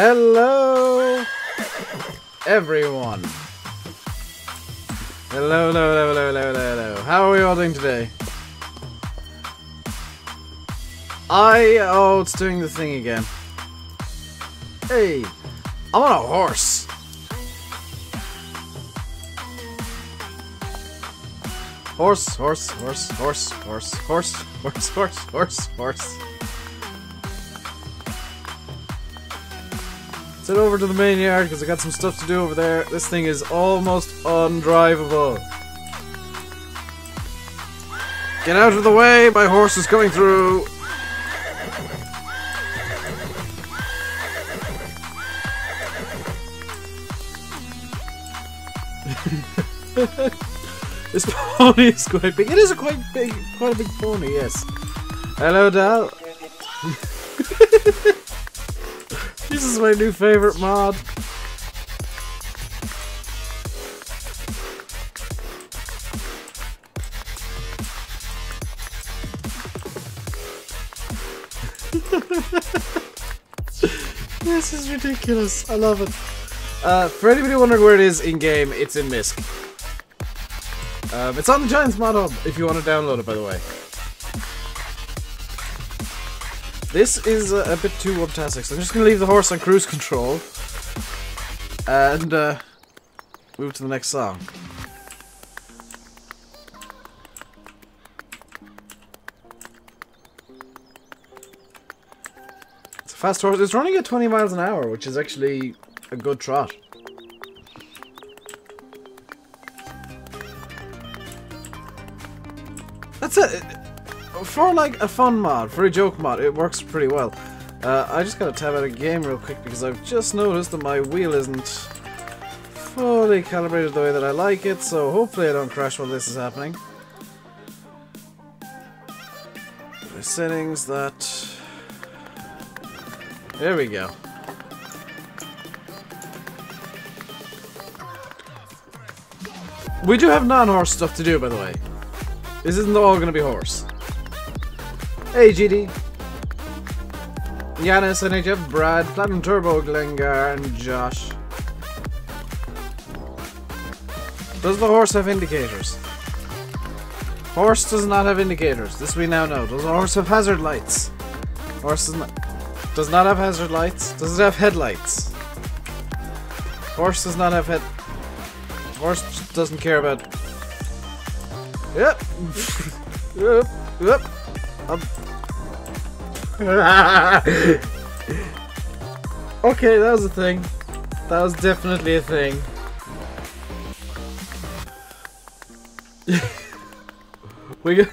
Hello, everyone. Hello, hello, hello, hello, hello, hello. How are we all doing today? Oh, it's doing the thing again. Hey, I'm on a horse. Horse, horse, horse, horse, horse, horse, horse, horse, horse, horse. Let's head over to the main yard because I got some stuff to do over there. This thing is almost undrivable. Get out of the way, my horse is coming through. This pony is quite big. It is quite a big pony, yes. Hello, Dal. This is my new favorite mod. This is ridiculous. I love it. For anybody wondering where it is in game, it's in Misk. It's on the Giants mod hub if you want to download it, by the way. This is a bit too wubtastic, so I'm just going to leave the horse on cruise control and move to the next song. It's a fast horse. It's running at 20 miles an hour, which is actually a good trot. That's it. For like a fun mod, for a joke mod, it works pretty well. I just gotta tab out a game real quick because I've just noticed that my wheel isn't fully calibrated the way that I like it, so hopefully I don't crash while this is happening. My settings, that... There we go. We do have non-horse stuff to do, by the way. This isn't all gonna be horse. Hey, GD. Yanis, NHF, Brad, Platinum Turbo, Glengar, and Josh. Does the horse have indicators? Horse does not have indicators. This we now know. Does the horse have hazard lights? Horse does not have hazard lights. Does it have headlights? Horse does not have head... Horse just doesn't care about... Yep. Yep. Yep. Okay, that was a thing. That was definitely a thing. We got...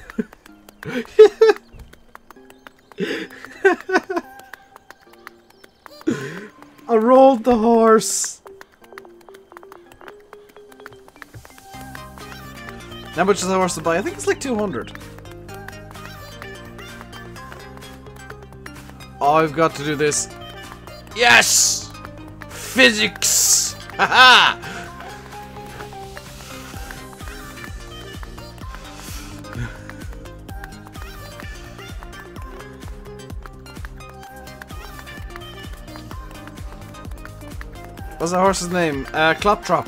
I rolled the horse. How much is the horse to buy? I think it's like 200. I've got to do this. Yes! Physics! Haha! What's the horse's name? Kloptrop.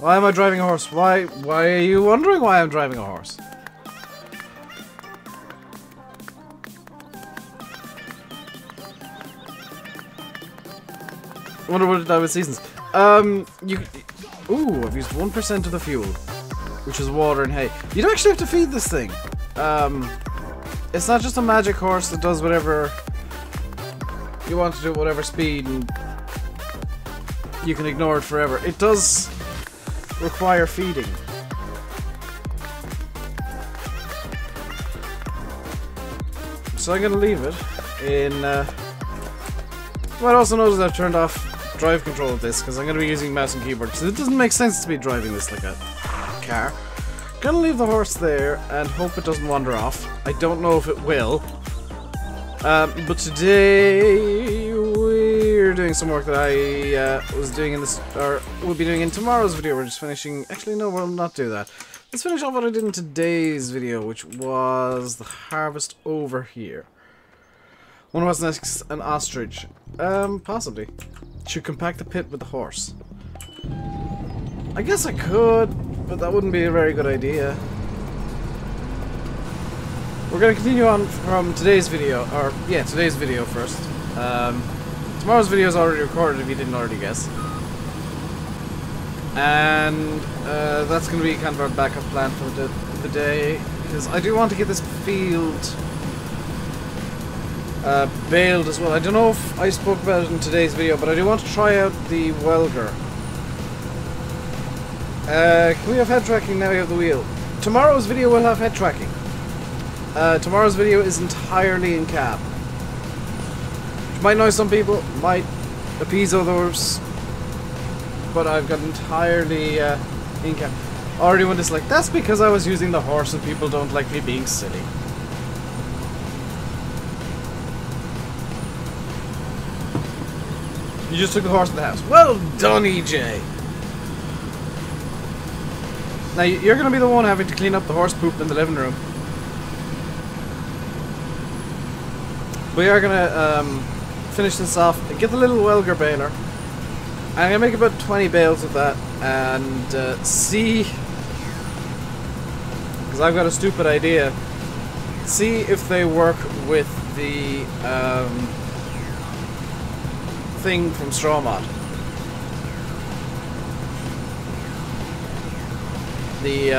Why am I driving a horse? Why are you wondering why I'm driving a horse? I wonder what it did with seasons. Ooh, I've used 1% of the fuel, which is water and hay. You don't actually have to feed this thing. It's not just a magic horse that does whatever you want to do at whatever speed, and you can ignore it forever. It does require feeding. So I'm gonna leave it in. Well, I also noticed I've turned off drive control of this because I'm gonna be using mouse and keyboard. So it doesn't make sense to be driving this like a car. Gonna leave the horse there and hope it doesn't wander off. I don't know if it will. But today we're doing some work that I was doing in this, or will be doing in tomorrow's video. We're just finishing. Actually, no, we'll not do that. Let's finish off what I did in today's video, which was the harvest over here. Wonder what's next? An ostrich. Possibly. Should compact the pit with the horse. I guess I could, but that wouldn't be a very good idea. We're gonna continue on from today's video, or yeah, today's video first. Tomorrow's video is already recorded if you didn't already guess. And that's gonna be kind of our backup plan for the day, because I do want to get this field baled as well. I don't know if I spoke about it in today's video, but I do want to try out the welger. Can we have head tracking now we have the wheel? Tomorrow's video will have head tracking. Tomorrow's video is entirely in cab. Which might annoy some people, might appease others, but I've got entirely in cab. Already one is like, that's because I was using the horse and people don't like me being silly. You just took the horse in the house. Well done, EJ! Now, you're going to be the one having to clean up the horse poop in the living room. We are going to finish this off. Get the little welger baler. I'm going to make about 20 bales of that. And see... because I've got a stupid idea. See if they work with the thing from Straw Mod. The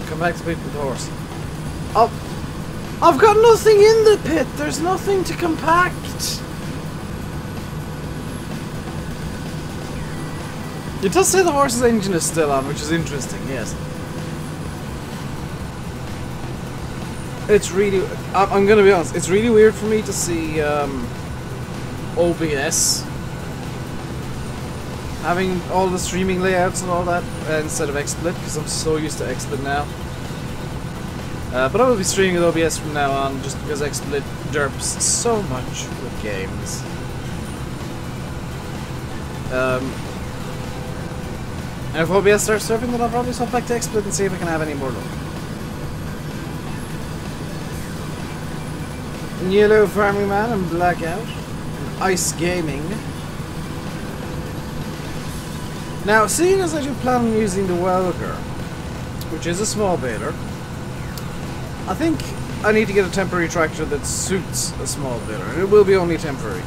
come back to the pit with the horse. Oh, I've got nothing in the pit. There's nothing to compact. It does say the horse's engine is still on, which is interesting. Yes. It's really. I'm gonna be honest. It's really weird for me to see OBS having all the streaming layouts and all that instead of XSplit, because I'm so used to XSplit now. But I will be streaming with OBS from now on, just because XSplit derps so much with games. And if OBS starts derping, then I'll probably swap back to XSplit and see if I can have any more luck. Yellow Farming Man and Blackout. And Ice Gaming. Now, seeing as I do plan on using the welger, which is a small baler, I think I need to get a temporary tractor that suits a small baler, and it will be only temporary.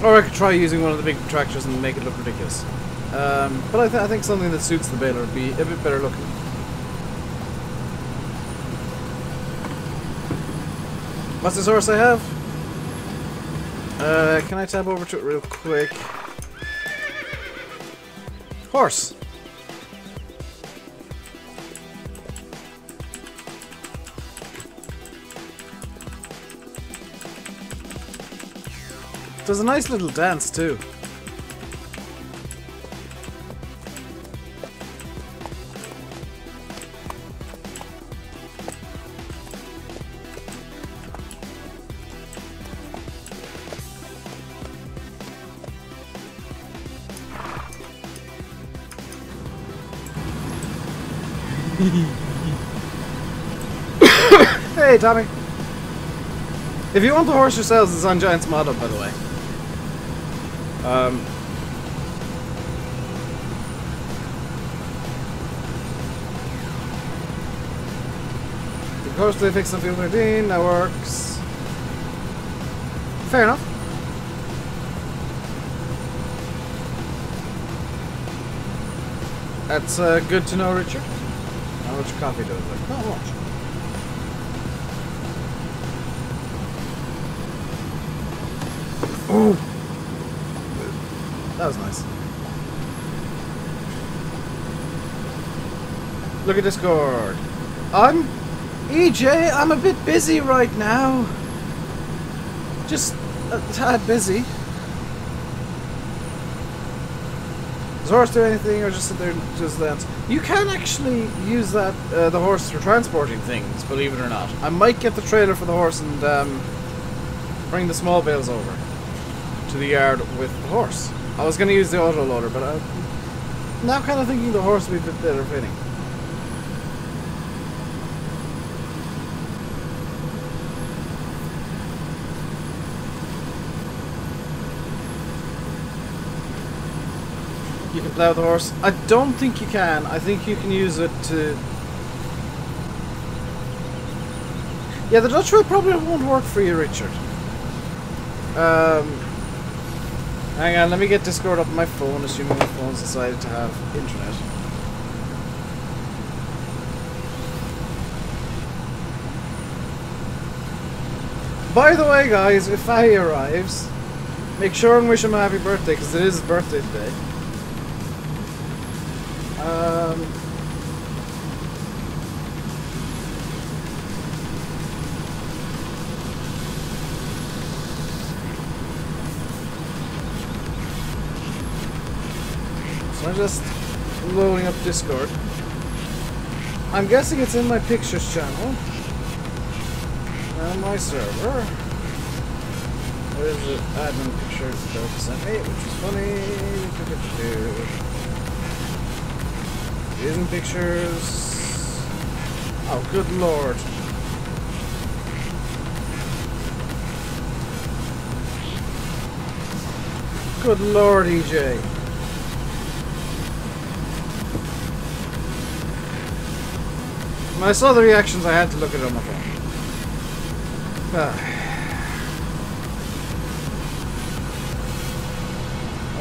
Or I could try using one of the big tractors and make it look ridiculous. But I think something that suits the baler would be a bit better looking. What's this horse I have? Can I tab over to it real quick? Horse! Does a nice little dance too. Hey, Tommy. If you want the horse yourselves, it's on Giant's Mod Up, by the way. Of course, they fixed on Field 13. That works. Fair enough. That's good to know, Richard. How much coffee do I like? Not much. Ooh. That was nice. Look at Discord. EJ, I'm a bit busy right now. Just a tad busy. Does the horse do anything, or just sit there and just dance? You can actually use that the horse for transporting things, believe it or not. I might get the trailer for the horse and bring the small bales over to the yard with the horse. I was going to use the auto loader, but Now kind of thinking the horse would be a bit better fitting. You can plough the horse. I don't think you can. I think you can use it to... Yeah, the Dutch wheel probably won't work for you, Richard. Hang on, let me get Discord up on my phone, assuming my phone's decided to have internet. By the way, guys, if Fahy arrives, make sure and wish him a happy birthday, because it is his birthday today. So I'm just loading up Discord. I'm guessing it's in my pictures channel. On my server. There's the admin pictures that they sent me, which is funny. Isn't pictures. Oh, good lord. Good lord, EJ. When I saw the reactions, I had to look at it on my phone.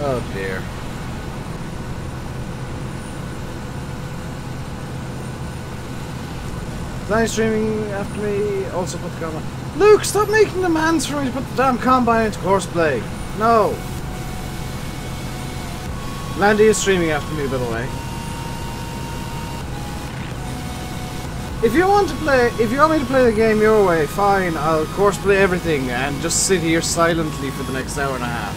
Oh dear. Is streaming after me? Also put the combine. Luke, stop making demands for me to put the damn combine into horseplay. No. Landy is streaming after me, by the way. If you want me to play the game your way, fine, I'll of course play everything and just sit here silently for the next hour and a half.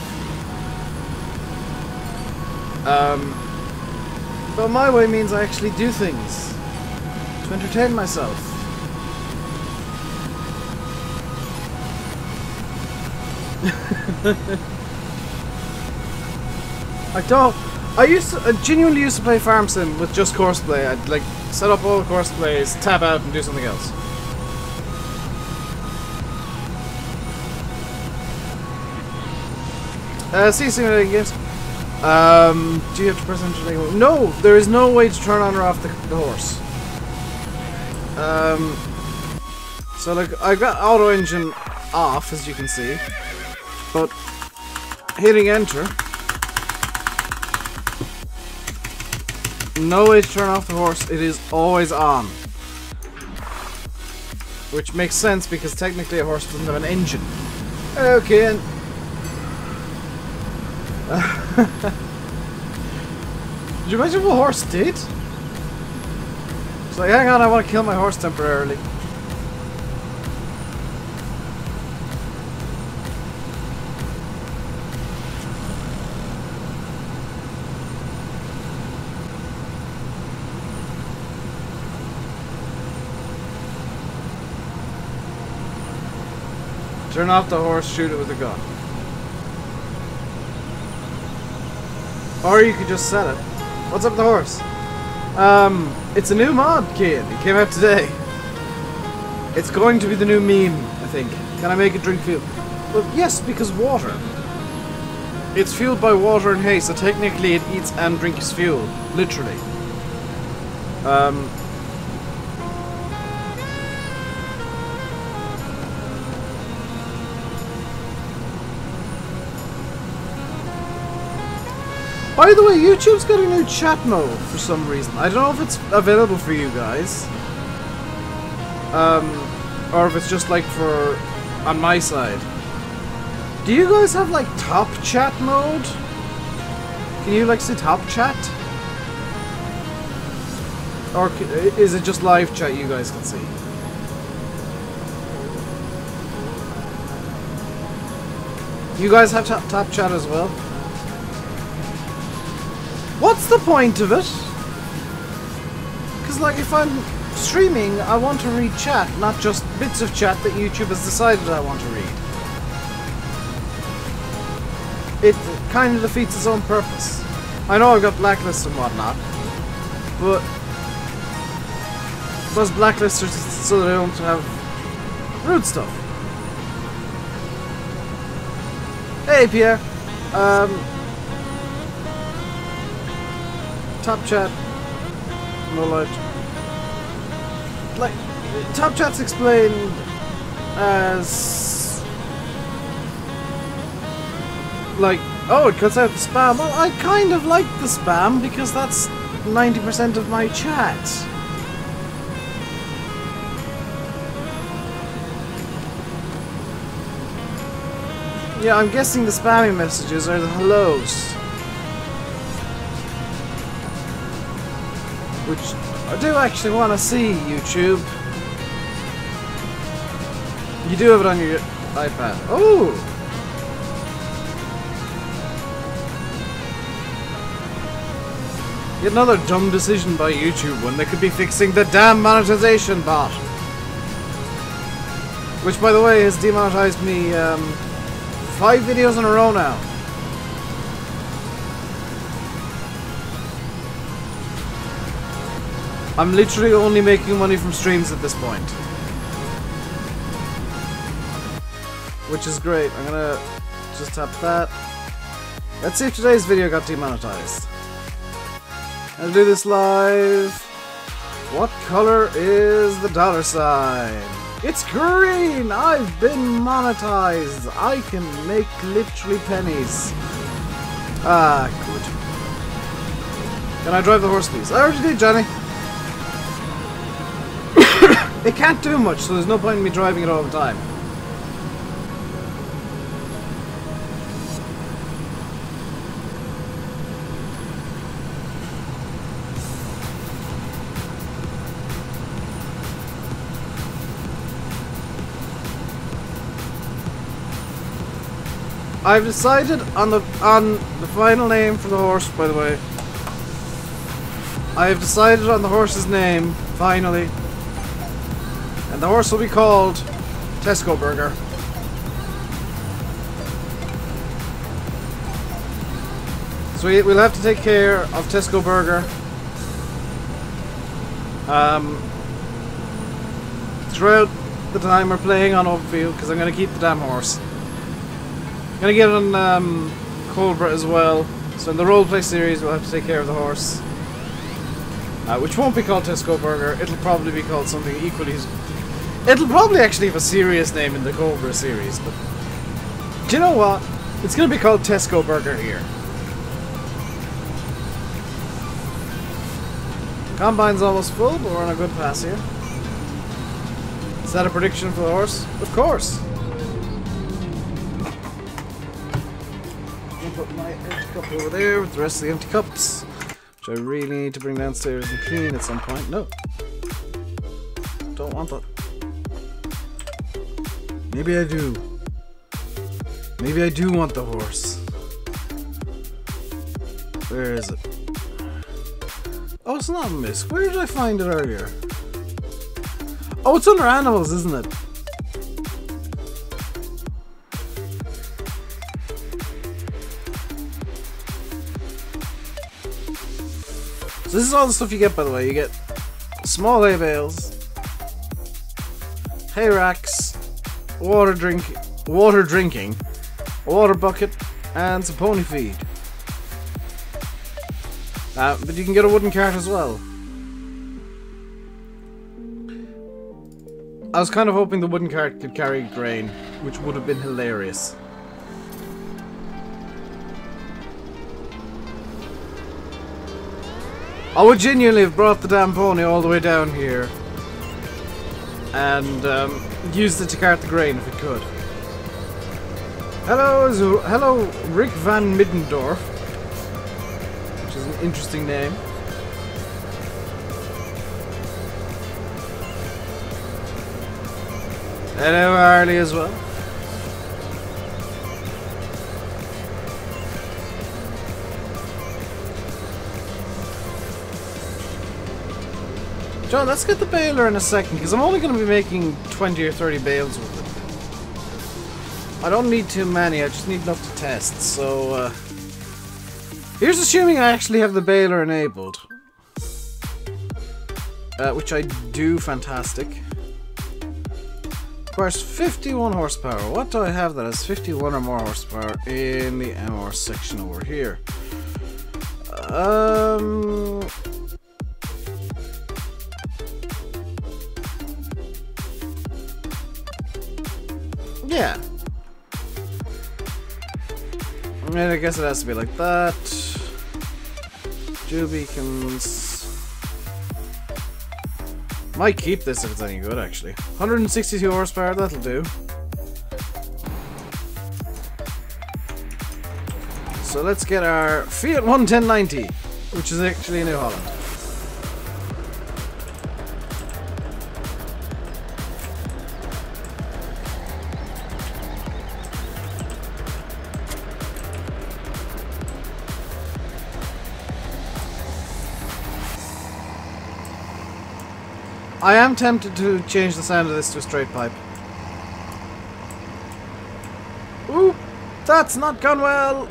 But my way means I actually do things to entertain myself. I genuinely used to play Farm Sim with just courseplay. I'd like set up all the courseplays, tab out and do something else. See simulating games. Do you have to press enter? No, there is no way to turn on or off the horse. So like I've got auto engine off, as you can see, but hitting enter. No way to turn off the horse, it is always on. Which makes sense because technically a horse doesn't have an engine. Okay, and... Did you imagine what a horse did? It's like, hang on, I want to kill my horse temporarily. Turn off the horse, shoot it with a gun. Or you could just set it. What's up with the horse? It's a new mod, kid. It came out today. It's going to be the new meme, I think. Can I make it drink fuel? Well, yes, because water. It's fueled by water and hay, so technically it eats and drinks fuel. Literally. By the way, YouTube's got a new chat mode for some reason. I don't know if it's available for you guys. Or if it's just like for... on my side. Do you guys have like top chat mode? Can you like see top chat? Or is it just live chat you guys can see? You guys have top chat as well? What's the point of it? Because like if I'm streaming, I want to read chat, not just bits of chat that YouTube has decided I want to read. It kind of defeats its own purpose. I know I've got blacklists and whatnot, but those blacklists are just so they don't have rude stuff. Hey Pierre, top chat, no light. Like, top chat's explained as like, oh, it cuts out the spam. Well, I kind of like the spam because that's 90% of my chat. Yeah, I'm guessing the spammy messages are the hellos. Which I do actually want to see, YouTube. You do have it on your iPad. Oh! Yet another dumb decision by YouTube when they could be fixing the damn monetization bot. Which, by the way, has demonetized me 5 videos in a row now. I'm literally only making money from streams at this point. Which is great. I'm gonna just tap that. Let's see if today's video got demonetized. I'll do this live. What color is the dollar sign? It's green! I've been monetized! I can make literally pennies. Ah, good. Can I drive the horse, please? I already did, Johnny. It can't do much, so there's no point in me driving it all the time. I've decided on the final name for the horse, by the way. I have decided on the horse's name, finally. And the horse will be called Tesco Burger. So we'll have to take care of Tesco Burger. Throughout the time we're playing on Oakfield, because I'm going to keep the damn horse. I'm going to get it on Cobra as well. So in the roleplay series we'll have to take care of the horse. Which won't be called Tesco Burger. It'll probably be called something equally... It'll probably actually have a serious name in the Cobra series, but... Do you know what? It's going to be called Tesco Burger here. Combine's almost full, but we're on a good pass here. Is that a prediction for the horse? Of course! I'll put my empty cup over there with the rest of the empty cups, which I really need to bring downstairs and clean at some point. No. Don't want that. Maybe I do. Maybe I do want the horse. Where is it? Oh, it's not a miss. Where did I find it earlier? Oh, it's under animals, isn't it? So this is all the stuff you get, by the way. You get small hay bales, hay racks, water drinking, a water bucket, and some pony feed. But you can get a wooden cart as well. I was kind of hoping the wooden cart could carry grain, which would have been hilarious. I would genuinely have brought the damn pony all the way down here and used it to cart the grain if it could. Hello, Rick Van Middendorf, which is an interesting name. Hello, Harley, as well. John, let's get the baler in a second, because I'm only going to be making 20 or 30 bales with it. I don't need too many, I just need enough to test, so... Here's assuming I actually have the baler enabled. Which I do. Fantastic. Requires 51 horsepower. What do I have that has 51 or more horsepower in the MR section over here? Yeah. I mean, I guess it has to be like that. Dew beacons. Might keep this if it's any good, actually. 162 horsepower, that'll do. So let's get our Fiat 11090, which is actually New Holland. I am tempted to change the sound of this to a straight pipe. Ooh, that's not gone well.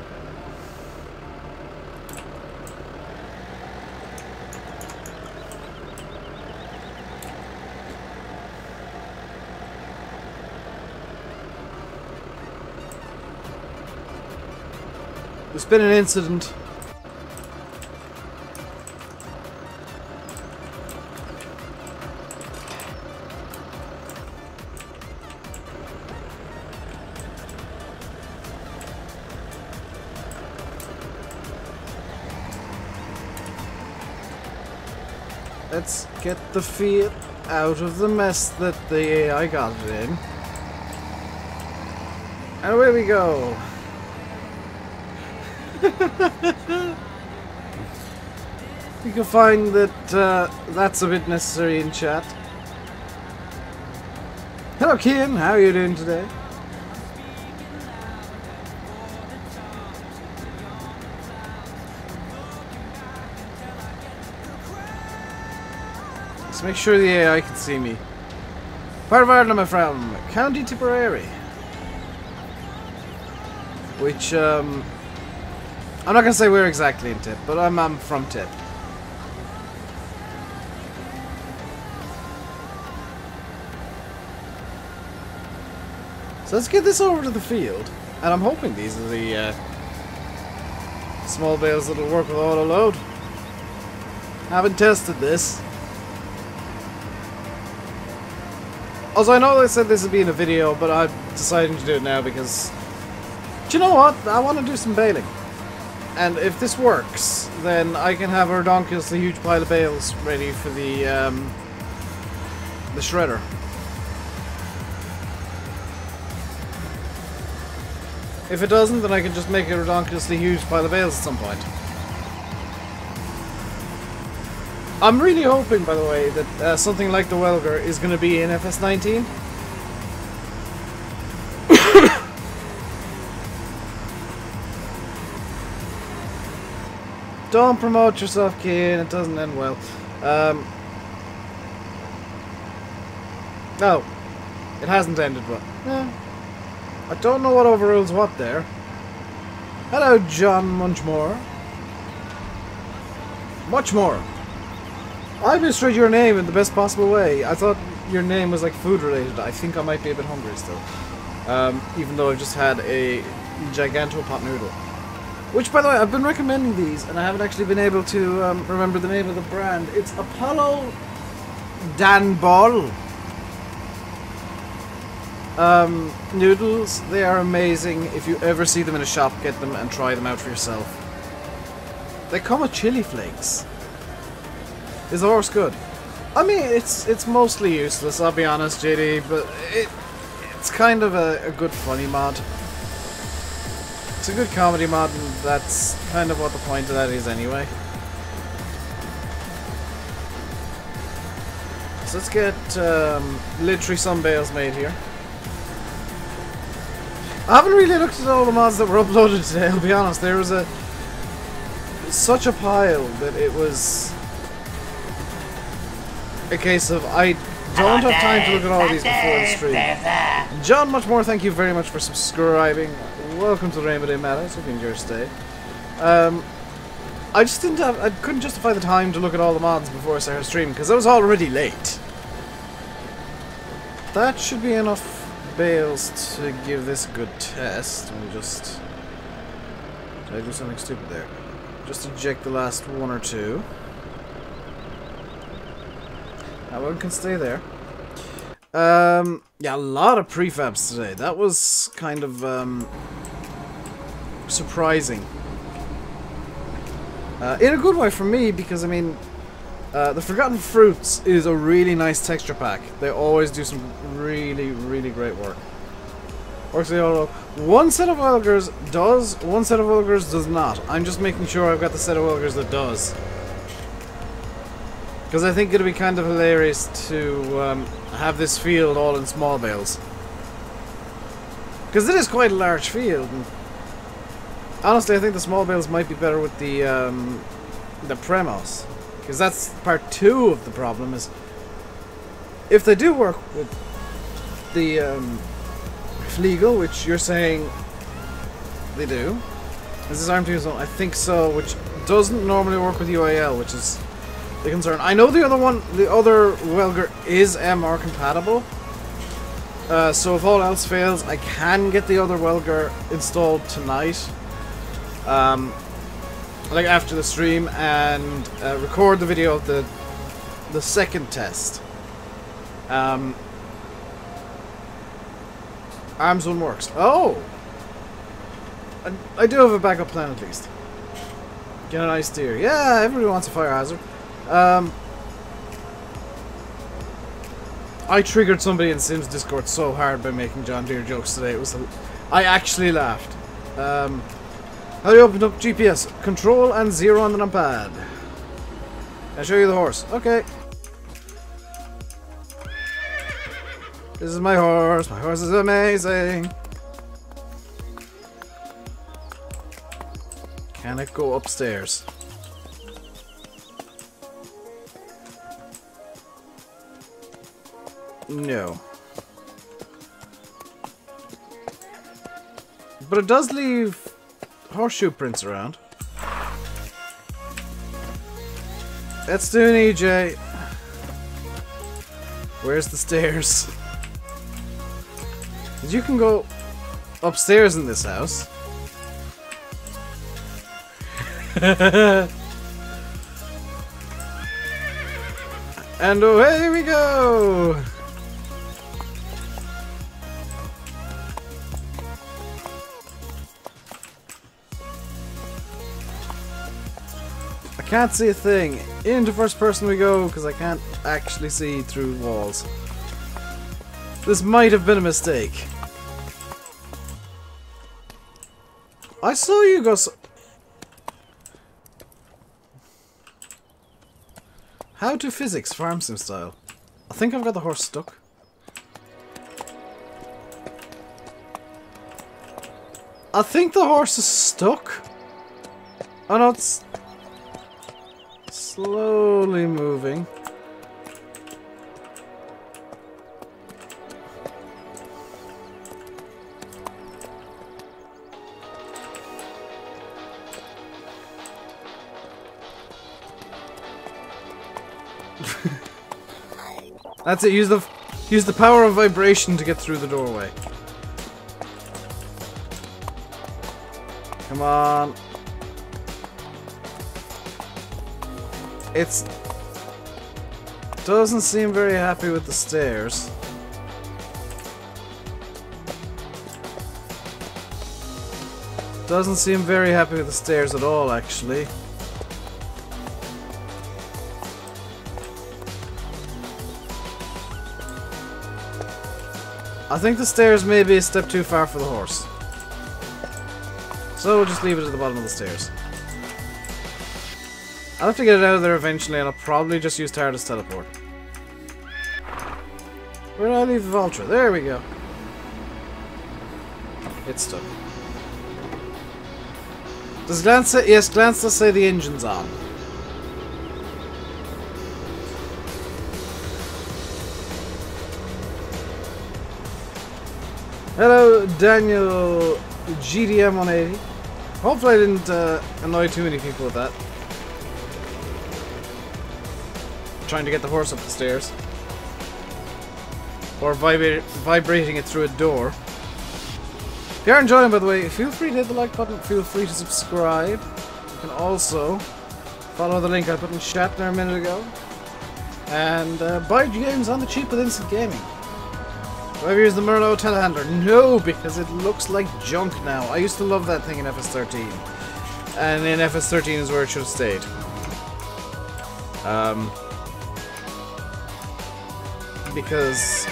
There's been an incident. Let's get the Fiat out of the mess that the AI got it in. And away we go. You can find that that's a bit necessary in chat. Hello Kian, how are you doing today? Let's make sure the AI can see me. Part of Ireland I'm from, County Tipperary. Which, I'm not going to say where exactly in Tip, but I'm from Tip. So let's get this over to the field. And I'm hoping these are the small bales that'll work with auto load. Haven't tested this. Also, I know they said this would be in a video, but I'm deciding to do it now because... Do you know what? I want to do some baling. And if this works, then I can have a redonkulously huge pile of bales ready for the shredder. If it doesn't, then I can just make a redonkulously huge pile of bales at some point. I'm really hoping, by the way, that something like the Welger is going to be in FS19. Don't promote yourself, kid. It doesn't end well. No, it hasn't ended well. I don't know what overrules what there. Hello, John Munchmore. Much more. I misread your name in the best possible way. I thought your name was like food related. I think I might be a bit hungry still. Even though I've just had a giganto pot noodle. Which, by the way, I've been recommending these, and I haven't actually been able to remember the name of the brand. It's Apollo Dan Ball. Noodles, they are amazing. If you ever see them in a shop, get them and try them out for yourself. They come with chili flakes. Is the horse good? I mean, it's mostly useless, I'll be honest, JD, but it's kind of a good funny mod. It's a good comedy mod, and that's kind of what the point of that is anyway. So let's get literally some bales made here. I haven't really looked at all the mods that were uploaded today, I'll be honest. There was such a pile that it was a case of I don't have time to look at all these before the stream. John Muchmore, thank you very much for subscribing. Welcome to RainbowDave Matters. Hope you enjoy your stay. I just didn't have... I couldn't justify the time to look at all the mods before I started streaming, because I was already late. That should be enough bales to give this a good test. Let me just... Did I do something stupid there? Just eject the last one or two. That one can stay there. Yeah, a lot of prefabs today. That was kind of surprising. In a good way for me, because I mean, the Forgotten Fruits is a really nice texture pack. They always do some really, really great work. Works really well. One set of Wilgers does, one set of Wilgers does not. I'm just making sure I've got the set of Wilgers that does. Because I think it'd be kind of hilarious to have this field all in small bales. Because it is quite a large field. And honestly, I think the small bales might be better with the Premos. Because that's part 2 of the problem, is if they do work with the Flegel, which you're saying they do. Is this ARM2 zone? I think so, which doesn't normally work with UAL, which is the concern. I know the other one, the other Welger is MR compatible. So if all else fails, I can get the other Welger installed tonight. Like after the stream, and record the video of the second test. Arms one works. Oh! I do have a backup plan at least. Get a nice deer. Yeah, everybody wants a fire hazard. I triggered somebody in Sims Discord so hard by making John Deere jokes today. It was I actually laughed. How do you open up GPS? Control and 0 on the numpad. I'll show you the horse. Okay. This is my horse. My horse is amazing. Can it go upstairs? No. But it does leave horseshoe prints around. Let's do an EJ. Where's the stairs? You can go upstairs in this house. And away we go! I can't see a thing. Into first person we go, because I can't actually see through walls. This might have been a mistake. I saw you go How to physics farm sim style. I think I've got the horse stuck. I think the horse is stuck. Oh no, it's slowly moving. That's it. Use the power of vibration to get through the doorway. Come on. It's doesn't seem very happy with the stairs. Doesn't seem very happy with the stairs at all, actually. I think the stairs may be a step too far for the horse. So we'll just leave it at the bottom of the stairs. I'll have to get it out of there eventually, and I'll probably just use TARDIS teleport. Where did I leave the Vulture? There we go. It's stuck. Does Glance say... Yes, Glance does say the engine's on. Hello, Daniel GDM180. Hopefully I didn't annoy too many people with that. trying to get the horse up the stairs. Or vibrating it through a door. If you are enjoying, by the way, feel free to hit the like button, feel free to subscribe. You can also follow the link I put in chat there a minute ago. And buy games on the cheap with Instant Gaming. Do I ever use the Merlot telehandler? No, because it looks like junk now. I used to love that thing in FS13. And in FS13 is where it should have stayed. Because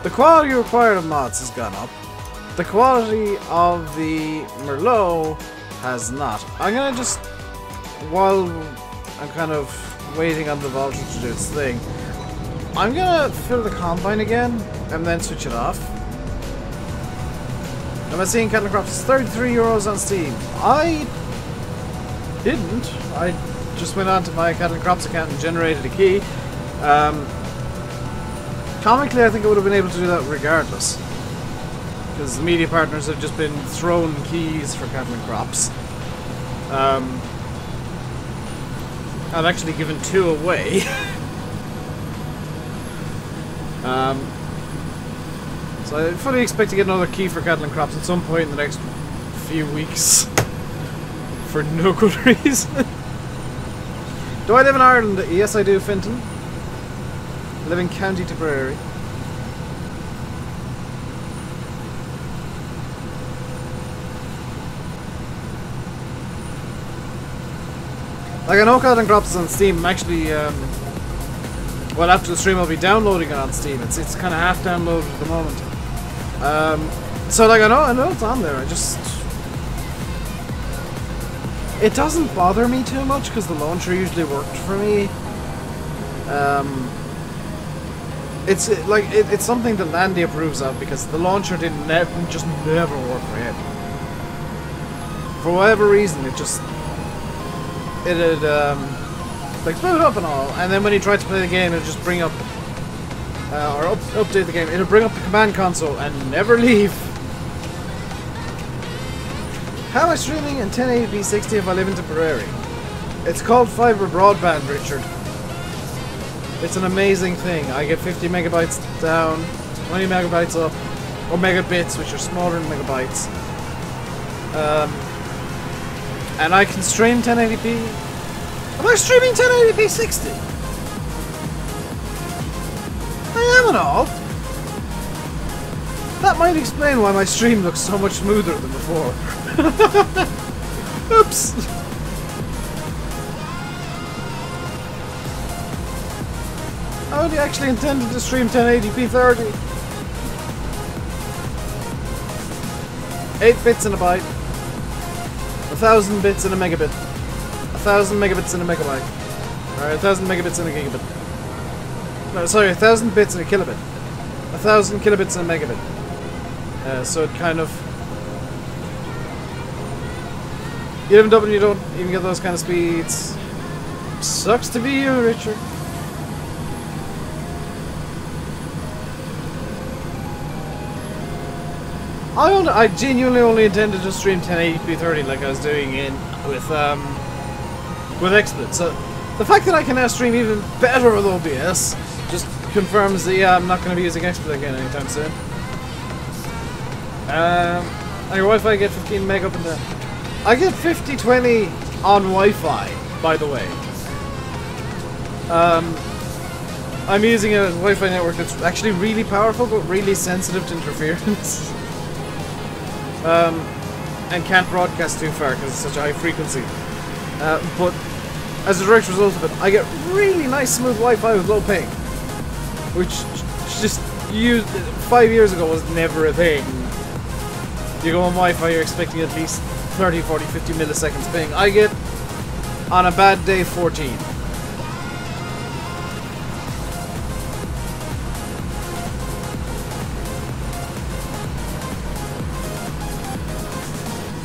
the quality required of mods has gone up. The quality of the Merlot has not. I'm gonna just, while I'm kind of waiting on the Vulture to do its thing, I'm gonna fill the Combine again and then switch it off. Am I seeing Cattle Crops? It's 33 euros on Steam. I didn't. I just went on to my Cattle Crops account and generated a key. Comically, I think I would have been able to do that regardless. Because the media partners have just been thrown keys for Cattle and Crops. I've actually given 2 away. So I fully expect to get another key for Cattle and Crops at some point in the next few weeks. For no good reason. Do I live in Ireland? Yes, I do, Finton. I live in County Tipperary. Like, I know Cattle and Crops is on Steam. I'm actually, well, after the stream I'll be downloading it on Steam. It's kind of half downloaded at the moment. So like, I know it's on there. I just, it doesn't bother me too much because the launcher usually worked for me. It's like it's something that Landy approves of because the launcher just never work for him. For whatever reason, it had like boot up and all, and then when he tried to play the game, it'd just bring up or update the game. It'll bring up the command console and never leave. How am I streaming in 1080p 60 if I live in Tipperary? It's called fiber broadband, Richard. It's an amazing thing. I get 50 megabytes down, 20 megabytes up, or megabits, which are smaller than megabytes. And I can stream 1080p. Am I streaming 1080p 60? I am and all. That might explain why my stream looks so much smoother than before. Oops. I only actually intended to stream 1080p 30. 8 bits in a byte. 1,000 bits in a megabit. 1,000 megabits in a megabyte. Alright, 1,000 megabits in a gigabit. No, sorry, 1,000 bits in a kilobit. 1,000 kilobits in a megabit. So it kind of... You live in Dublin, you don't even get those kind of speeds. Sucks to be you, Richard. I genuinely only intended to stream 1080p 30 like I was doing with XSplit. So the fact that I can now stream even better with OBS just confirms that I'm not going to be using XSplit again anytime soon. And your Wi-Fi get 15 meg up and down. I get 50/20 on Wi-Fi, by the way. I'm using a Wi-Fi network that's actually really powerful but really sensitive to interference. And can't broadcast too far because it's such a high frequency. But as a direct result of it, I get really nice smooth Wi-Fi with low ping, which just 5 years ago was never a thing. You go on Wi-Fi, you're expecting at least 30, 40, 50 milliseconds ping. I get, on a bad day, 14.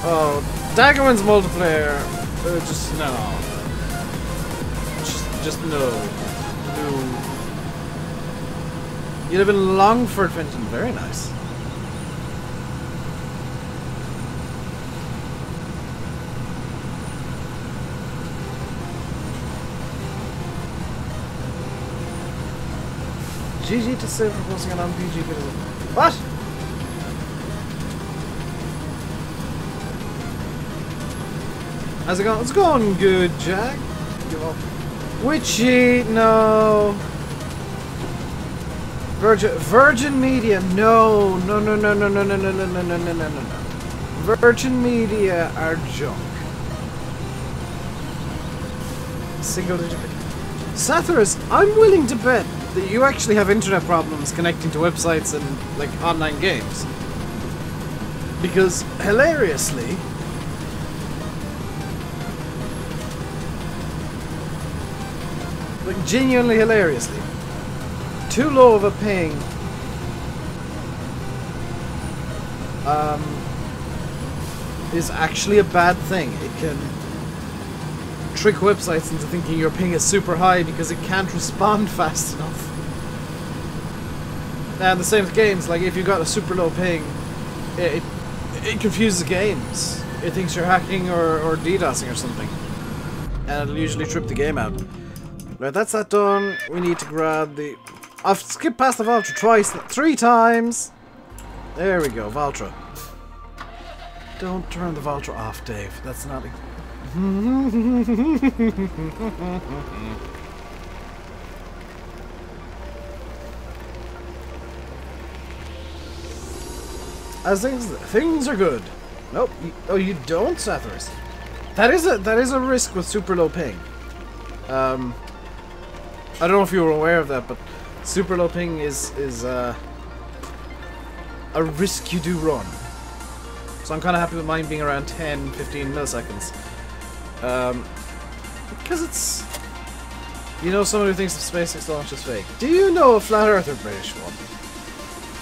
Oh, Daggerman's multiplayer. Just no. Just no. No. You live in Longford, Finton. Very nice. GG to Sid for posting an RPG video. What? How's it going? It's going good, Jack. Witchy, no. Virgin Media, no. No, no, no, no, no, no, no, no, no, no, no, no, no. Virgin Media are junk. Single digit. Sathras, I'm willing to bet that you actually have internet problems connecting to websites and like online games. Because hilariously, like genuinely hilariously, too low of a ping is actually a bad thing. It can trick websites into thinking your ping is super high because it can't respond fast enough. And the same with games, like if you got a super low ping, it confuses games. It thinks you're hacking or DDoSing or something. And it'll usually trip the game out. Right, that's that done. We need to grab the... I've skipped past the Valtra twice, 3 times! There we go, Valtra. Don't turn the Valtra off, Dave. That's not... As things are good. Nope. Oh, you don't, Sathras. That is a risk with super low ping. I don't know if you were aware of that, but super low ping is a risk you do run. So I'm kind of happy with mine being around 10-15 milliseconds. Because it's... You know, someone who thinks the SpaceX launch is fake. Do you know a Flat Earther British one?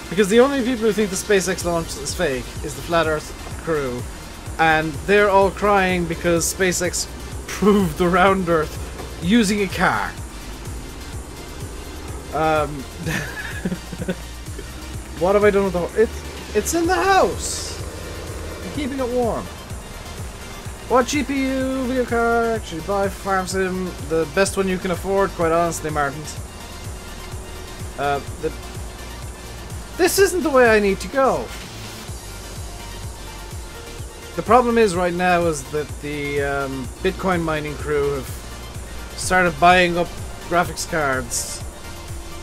Because the only people who think the SpaceX launch is fake is the Flat Earth crew. And they're all crying because SpaceX proved the round Earth using a car. What have I done with the... It's in the house! I'm keeping it warm. What GPU video card actually buy for Farm Sim? The best one you can afford, quite honestly, Martins. This isn't the way I need to go. The problem is right now is that the Bitcoin mining crew have started buying up graphics cards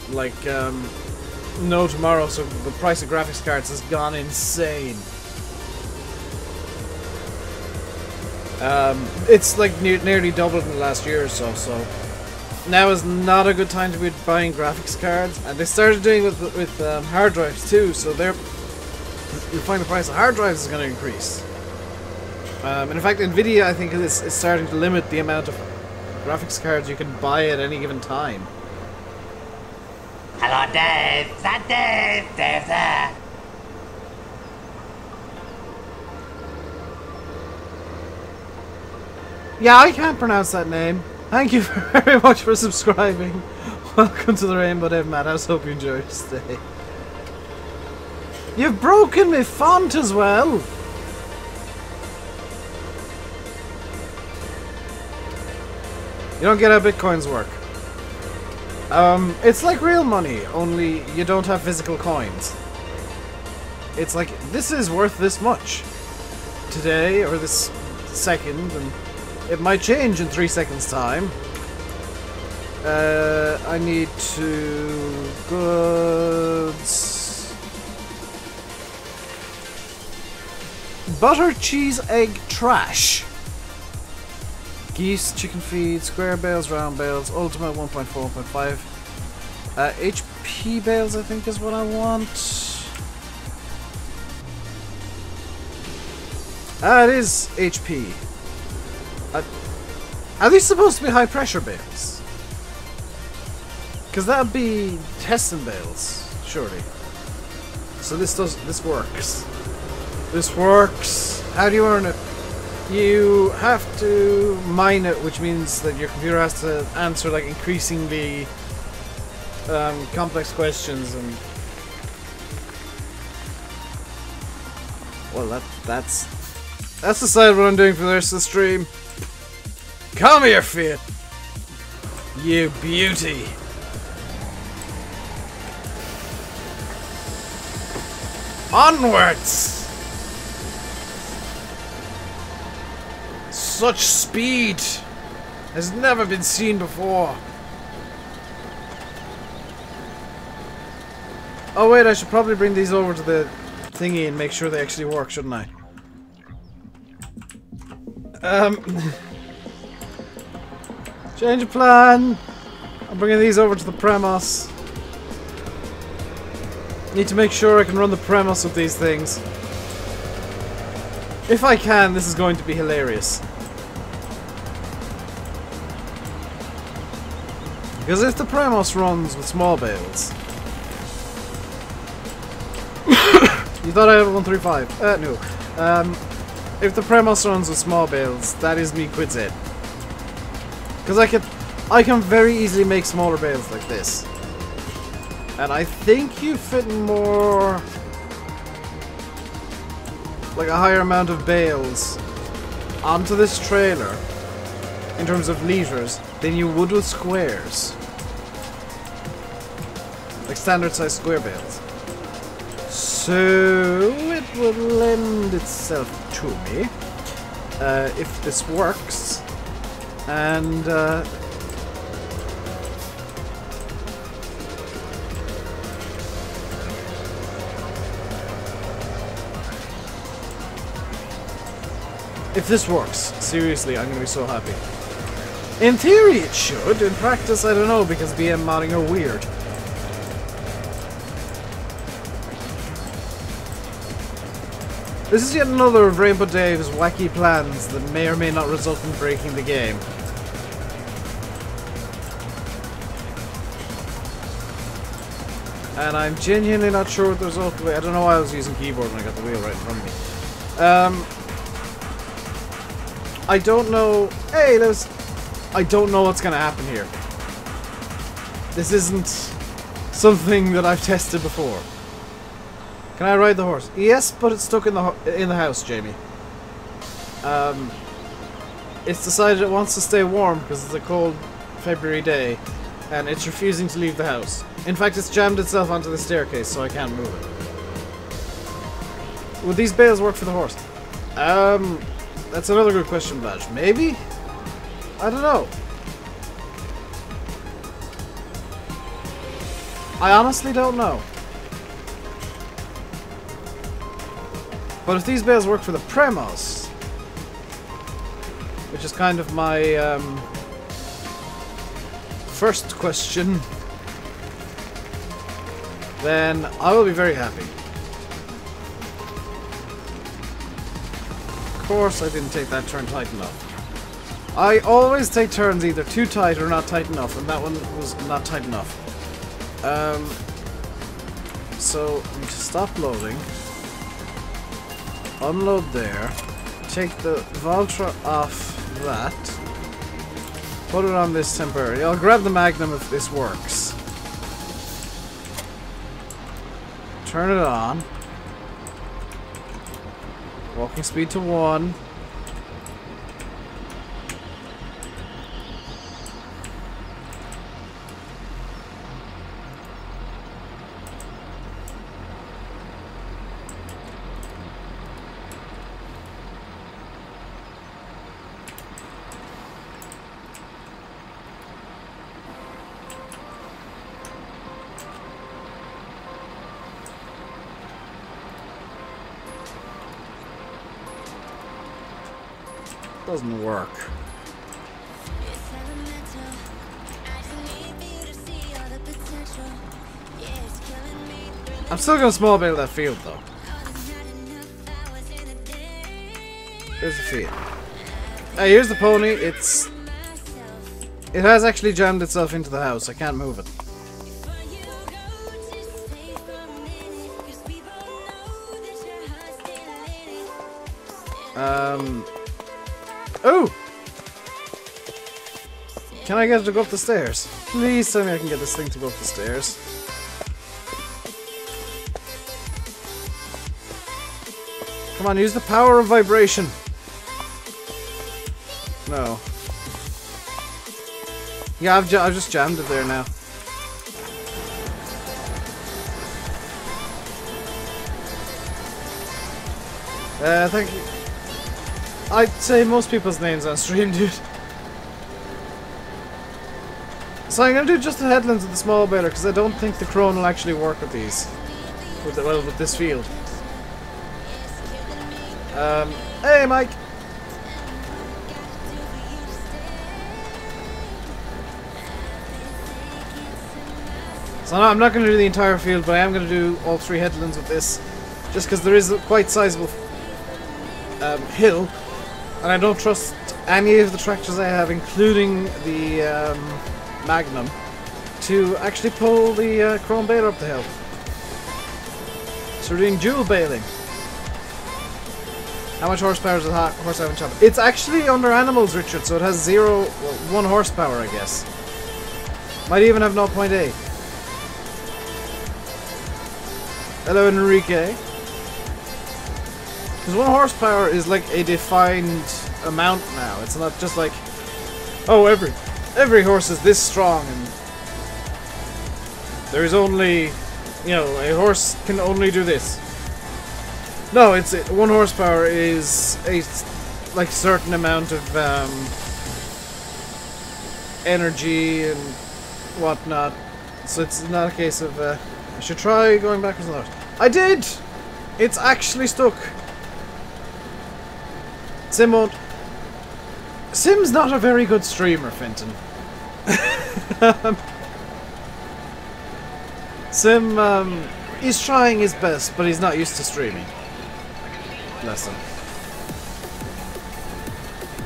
like no tomorrow, so the price of graphics cards has gone insane. It's like nearly doubled in the last year or so, so now is not a good time to be buying graphics cards, and they started doing it with hard drives too, so you'll find the price of hard drives is going to increase. And in fact, Nvidia, I think, is starting to limit the amount of graphics cards you can buy at any given time. Hello, Dave. Is that Dave? Dave's there. Yeah, I can't pronounce that name. Thank you very much for subscribing. Welcome to the RainbowDave Madhouse. Hope you enjoy your stay. You've broken my font as well. You don't get how bitcoins work. It's like real money, only you don't have physical coins. It's like, this is worth this much today, or this second, and it might change in 3 seconds' time. I need to... goods... Butter, cheese, egg, trash. Geese, chicken feed, square bales, round bales, ultimate 1.4, 1.5. HP bales, I think, is what I want. It is HP. Are these supposed to be high pressure bales? Because that would be testing bales, surely. So this works. This works. How do you earn it? You have to mine it, which means that your computer has to answer like increasingly complex questions, and well, that's the side of what I'm doing for the rest of the stream. Come here, Fiat, you beauty. Onwards! Such speed has never been seen before. Oh wait, I should probably bring these over to the thingy and make sure they actually work, shouldn't I? Change of plan. I'm bringing these over to the Premos. Need to make sure I can run the Premos with these things. If I can, this is going to be hilarious. Because if the Premos runs with small bales... You thought I had a 135? No. If the Premos runs with small bales, that is me quits it. Because I can very easily make smaller bales like this. And I think you fit more... like a higher amount of bales onto this trailer in terms of liters than you would with squares. Like standard size square bales. So it would lend itself to me if this works. And if this works, seriously, I'm gonna be so happy. In theory it should, in practice I don't know, because BM modding are weird. This is yet another of RainbowDave's wacky plans that may or may not result in breaking the game. And I'm genuinely not sure what the result will be. I don't know why I was using keyboard when I got the wheel right in front of me. I don't know... Hey, I don't know what's gonna happen here. This isn't something that I've tested before. Can I ride the horse? Yes, but it's stuck in the house, Jamie. It's decided it wants to stay warm because it's a cold February day, and it's refusing to leave the house. In fact, it's jammed itself onto the staircase, so I can't move it. Would these bales work for the horse? That's another good question, Badge. Maybe? I don't know. I honestly don't know. But if these bales work for the Premos, which is kind of my first question, then I will be very happy. Of course I didn't take that turn tight enough. I always take turns either too tight or not tight enough, and that one was not tight enough. So, let me just stop loading. Unload there. Take the Valtra off that. Put it on this temporarily. I'll grab the Magnum if this works. Turn it on. Walking speed to 1. Doesn't work. I'm still gonna small bale that field though. Here's the field. Hey, here's the pony. It has actually jammed itself into the house. I can't move it. Oh! Can I get it to go up the stairs? Please tell me I can get this thing to go up the stairs. Come on, use the power of vibration. No. Yeah, I've just jammed it there now. Thank you. I'd say most people's names on stream, dude. So I'm gonna do just the headlands with the small baler because I don't think the crone will actually work with these. With this field. Hey, Mike. So no, I'm not going to do the entire field, but I am going to do all 3 headlands with this, just because there is a quite sizable hill, and I don't trust any of the tractors I have, including the Magnum, to actually pull the chrome baler up the hill. So we're doing dual baling. How much horsepower is a horse having chopper? It's actually under animals, Richard, so it has 1 horsepower, I guess. Might even have 0.8. Hello, Enrique. Because 1 horsepower is like a defined amount now. It's not just like, oh, every horse is this strong, and there's only, you know, a horse can only do this. No, it's 1 horsepower is a like certain amount of energy and whatnot. So it's not a case of I should try going backwards on the horse. I did. It's actually stuck. Sim's not a very good streamer, Fenton. Sim is trying his best, but he's not used to streaming. Bless him.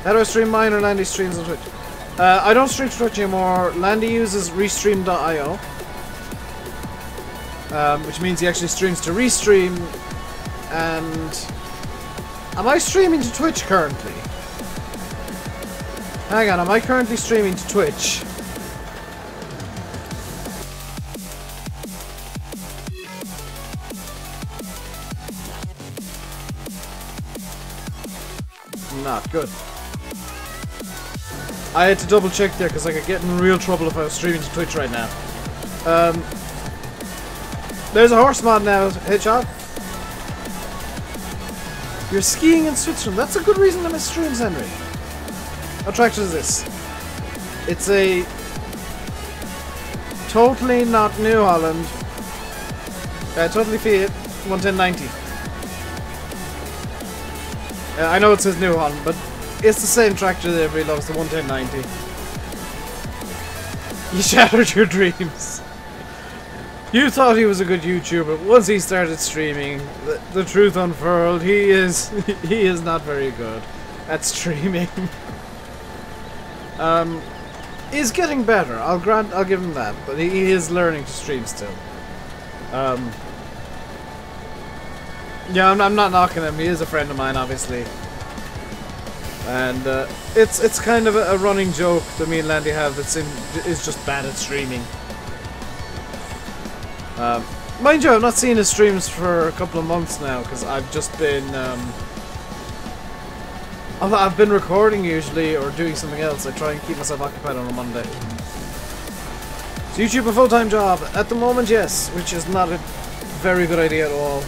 How do I stream mine or Landy streams on Twitch? I don't stream to Twitch anymore. Landy uses restream.io, which means he actually streams to restream. And am I streaming to Twitch currently? Hang on, am I currently streaming to Twitch? Not good. I had to double check there because I could get in real trouble if I was streaming to Twitch right now. There's a horse mod now, Hedgehog. You're skiing in Switzerland. That's a good reason to miss streams, Henry. What tractor is this? It's a totally not New Holland. Totally Fiat 11090. I know it says New Holland, but it's the same tractor that everybody loves, the 11090. You shattered your dreams. You thought he was a good YouTuber. Once he started streaming, the truth unfurled. He is not very good at streaming. He's getting better. I'll give him that, but he is learning to stream still. Yeah, I'm not knocking him. He is a friend of mine, obviously. And it's kind of a running joke that me and Landy have that Sim is just bad at streaming. Mind you, I've not seen his streams for a couple of months now because I've just been I've been recording usually or doing something else. I try and keep myself occupied on a Monday. Is YouTube a full-time job? At the moment, yes, which is not a very good idea at all.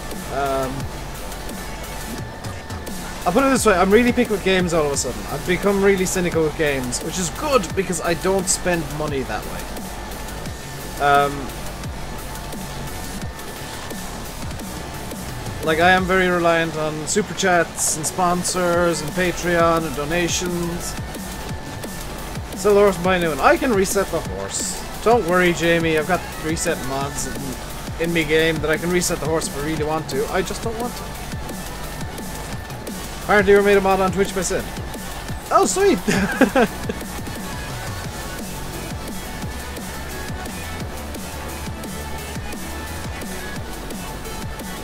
I'll put it this way, I'm really picky with games all of a sudden. I've become really cynical with games, which is good because I don't spend money that way. Like, I am very reliant on super chats and sponsors and Patreon and donations. Sell the horse and buy a new one. I can reset the horse. Don't worry, Jamie, I've got reset mods in my game that I can reset the horse if I really want to. I just don't want to. Apparently you were made a mod on Twitch by Sid. Oh, sweet!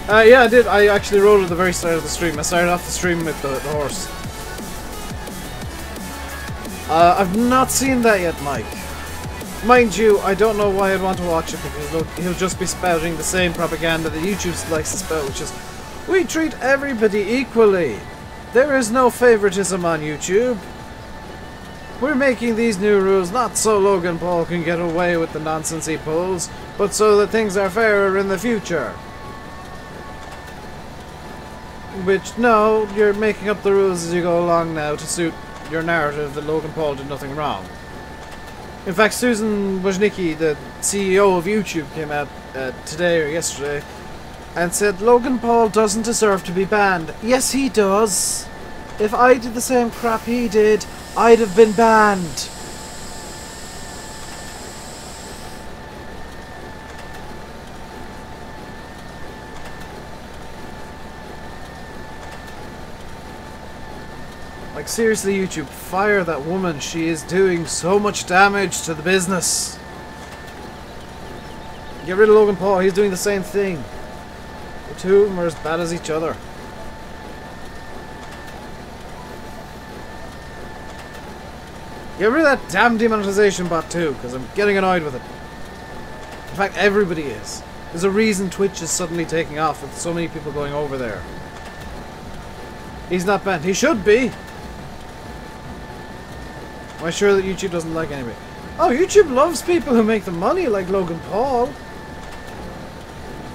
Yeah, I did. I actually wrote at the very start of the stream. I started off the stream with the horse. I've not seen that yet, Mike. Mind you, I don't know why I'd want to watch it because he'll just be spouting the same propaganda that YouTube likes to spout, which is, we treat everybody equally. There is no favoritism on YouTube. We're making these new rules not so Logan Paul can get away with the nonsense he pulls, but so that things are fairer in the future. Which, no, you're making up the rules as you go along now to suit your narrative that Logan Paul did nothing wrong. In fact, Susan Wojnicki, the CEO of YouTube, came out today or yesterday and said Logan Paul doesn't deserve to be banned. Yes, he does. If I did the same crap he did, I'd have been banned. Like, seriously, YouTube, fire that woman. She is doing so much damage to the business. Get rid of Logan Paul. He's doing the same thing. The two of them are as bad as each other. Get rid of that damn demonetization bot too, because I'm getting annoyed with it. In fact, everybody is. There's a reason Twitch is suddenly taking off with so many people going over there. He's not banned. He should be. Am I sure that YouTube doesn't like anybody? Oh, YouTube loves people who make the money like Logan Paul.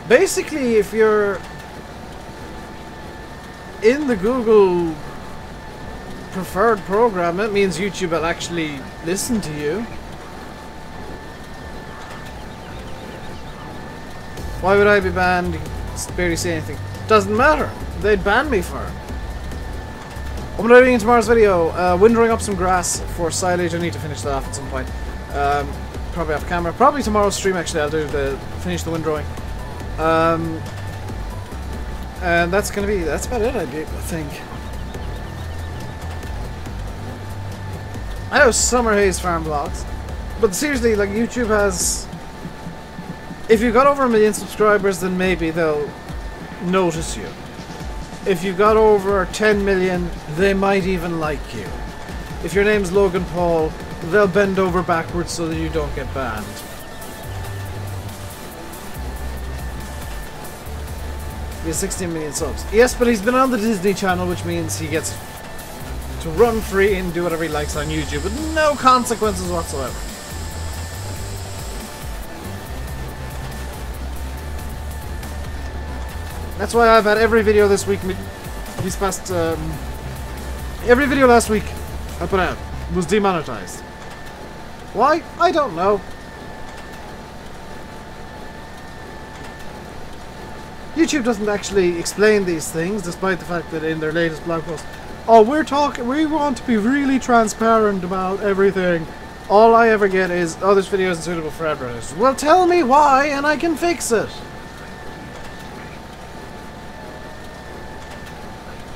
Basically, if you're in the Google preferred program, it means YouTube will actually listen to you. Why would I be banned? You can barely say anything. Doesn't matter. They'd ban me for it. What am I doing in tomorrow's video? Windrowing up some grass for silage. I need to finish that off at some point. Probably off camera. Probably tomorrow's stream actually I'll do finish the windrowing. And that's about it, I think. I know Summer Hayes Farm Vlogs, but seriously, like, YouTube has... If you've got over 1 million subscribers, then maybe they'll notice you. If you've got over 10 million, they might even like you. If your name's Logan Paul, they'll bend over backwards so that you don't get banned. He has 16 million subs. Yes, but he's been on the Disney Channel, which means he gets to run free and do whatever he likes on YouTube with no consequences whatsoever. That's why I've had every video this week, these past, every video last week I put out was demonetized. Why? I don't know. YouTube doesn't actually explain these things, despite the fact that in their latest blog post, oh, we want to be really transparent about everything. All I ever get is, oh, this video isn't suitable for advertisers. Well, tell me why and I can fix it.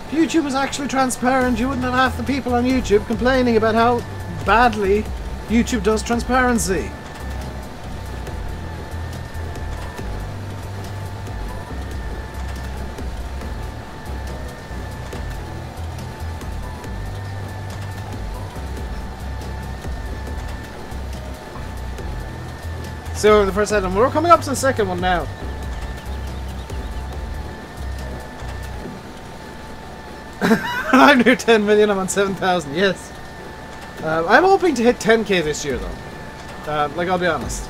If YouTube was actually transparent, you wouldn't have half the people on YouTube complaining about how badly YouTube does transparency. So, the first item, we're coming up to the second one now. I'm near 10 million, I'm on 7,000, yes. I'm hoping to hit 10k this year though. Like, I'll be honest.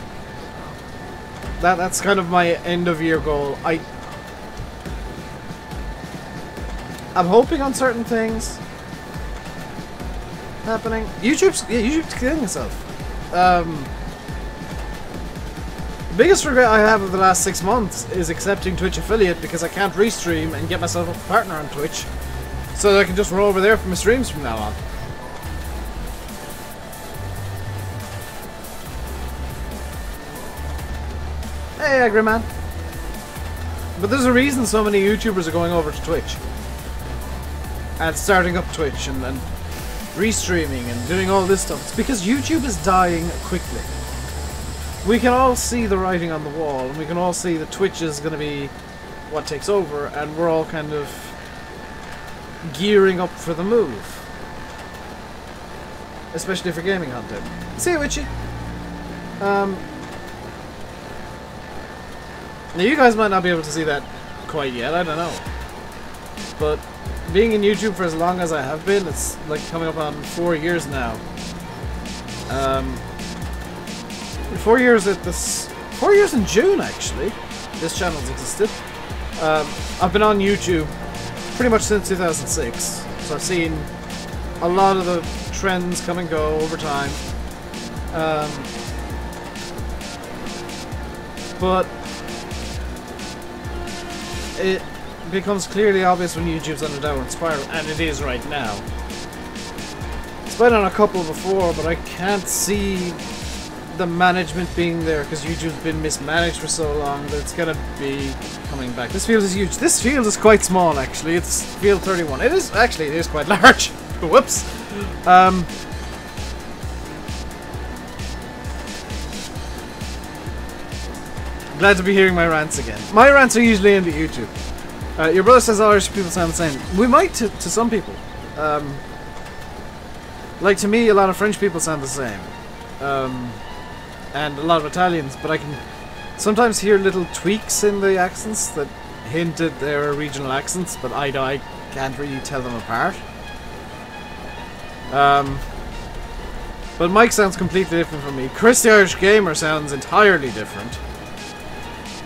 That's kind of my end of year goal. I'm hoping on certain things happening. YouTube's killing itself. Biggest regret I have of the last 6 months is accepting Twitch affiliate because I can't restream and get myself a partner on Twitch so that I can just roll over there for my streams from now on. Hey, Angry Man. But there's a reason so many YouTubers are going over to Twitch and starting up Twitch and restreaming and doing all this stuff. It's because YouTube is dying quickly. We can all see the writing on the wall, and we can all see that Twitch is going to be what takes over, and we're all kind of gearing up for the move. Especially for gaming content. See you, Witchy. Now you guys might not be able to see that quite yet, I don't know. But being in YouTube for as long as I have been, it's like coming up on 4 years now. 4 years at this... 4 years in June, actually. This channel's existed. I've been on YouTube pretty much since 2006. So I've seen a lot of the trends come and go over time. But it becomes clearly obvious when YouTube's on a downward spiral, and it is right now. It's been on a couple before, but I can't see the management being there because YouTube's been mismanaged for so long that it's gonna be coming back. This field is huge. This field is quite small, actually. It's field 31. It is quite large. Whoops. Glad to be hearing my rants again. My rants are usually into YouTube. Your brother says all Irish people sound the same. We might to some people. Like to me, a lot of French people sound the same. And a lot of Italians, but I can sometimes hear little tweaks in the accents that hint at their regional accents, but I can't really tell them apart. But Mike sounds completely different from me. Chris the Irish Gamer sounds entirely different.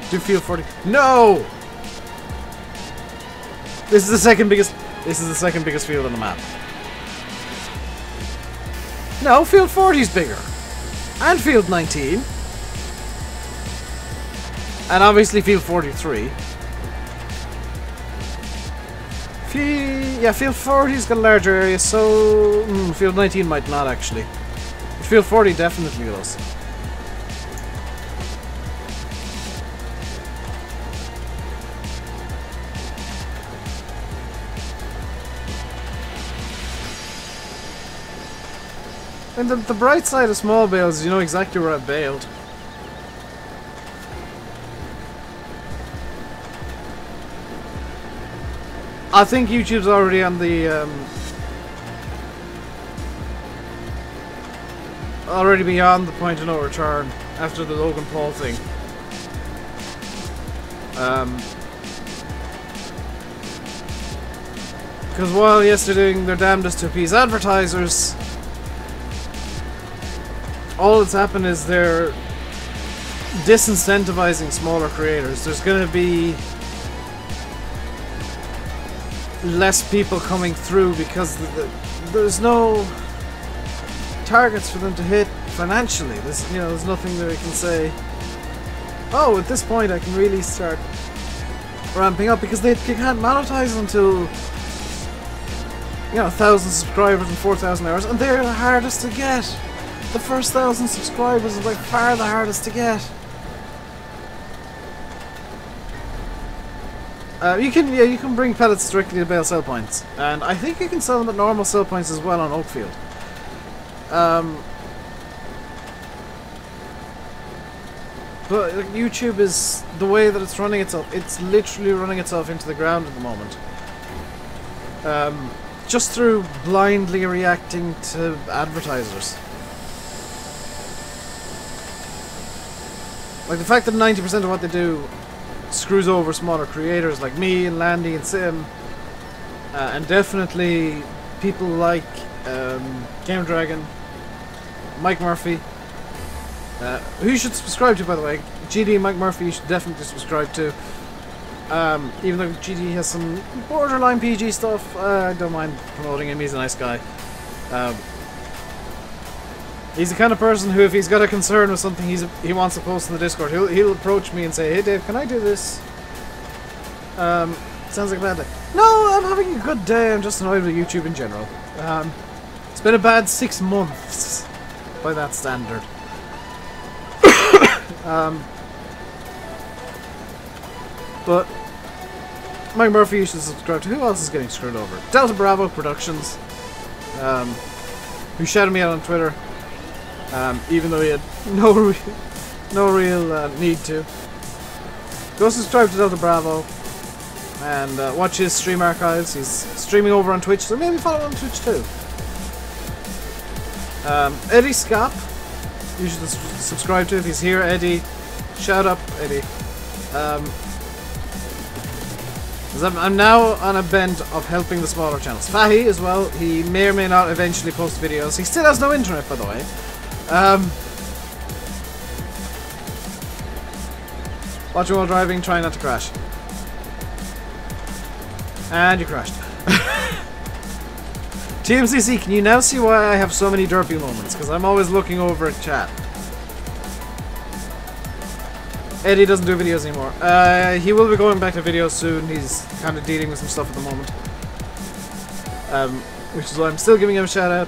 Do feel 40? No! This is the second biggest field on the map. No, field 40 is bigger. And field 19. And obviously field 43. Yeah, field 40's got a larger area, so field 19 might not actually. But field 40 definitely does. And the bright side of small bales is you know exactly where I've baled. I think YouTube's already on the already beyond the point of no return after the Logan Paul thing. Because while yes, they're doing their damnedest to appease advertisers, all that's happened is they're disincentivizing smaller creators. There's going to be less people coming through because there's no targets for them to hit financially. There's nothing that I can say, oh, at this point I can really start ramping up, because you can't monetize until 1,000 subscribers and 4,000 hours, and they're the hardest to get. The first 1,000 subscribers is by far the hardest to get. You can bring pellets directly to Bale sell points, and I think you can sell them at normal sell points as well on Oakfield. But YouTube is the way that it's running itself. It's literally running itself into the ground at the moment. Just through blindly reacting to advertisers. Like the fact that 90% of what they do screws over smaller creators like me and Landy and Sim, and definitely people like Game Dragon, Mike Murphy, who you should subscribe to, by the way. GD and Mike Murphy you should definitely subscribe to. Even though GD has some borderline PG stuff, I don't mind promoting him. He's a nice guy. He's the kind of person who, if he's got a concern with something he wants to post in the Discord, he'll approach me and say, "Hey Dave, can I do this?" Sounds like a bad day. No, I'm having a good day. I'm just annoyed with YouTube in general. It's been a bad 6 months by that standard. But Mike Murphy you should subscribe to. Who else is getting screwed over? Delta Bravo Productions, who shouted me out on Twitter, even though he had no real need to. Go subscribe to Delta Bravo and watch his stream archives. He's streaming over on Twitch, so maybe follow him on Twitch too. Eddie Scap, you should subscribe to if he's here. Eddie, shout up, Eddie. I'm now on a bent of helping the smaller channels. Fahy as well, he may or may not eventually post videos. He still has no internet, by the way. Watch while driving, try not to crash. And you crashed. TMCC, can you now see why I have so many derpy moments? Because I'm always looking over at chat. Eddie doesn't do videos anymore. He will be going back to videos soon. He's kind of dealing with some stuff at the moment. Which is why I'm still giving him a shout out.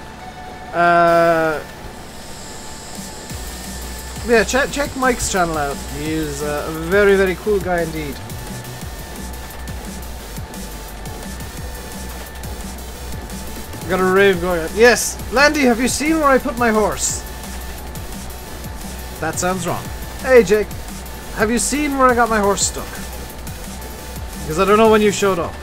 Yeah, check Mike's channel out. He is a very, very cool guy indeed. Got a rave going on. Yes! Landy, have you seen where I put my horse? That sounds wrong. Hey, Jake. Have you seen where I got my horse stuck? Because I don't know when you showed up.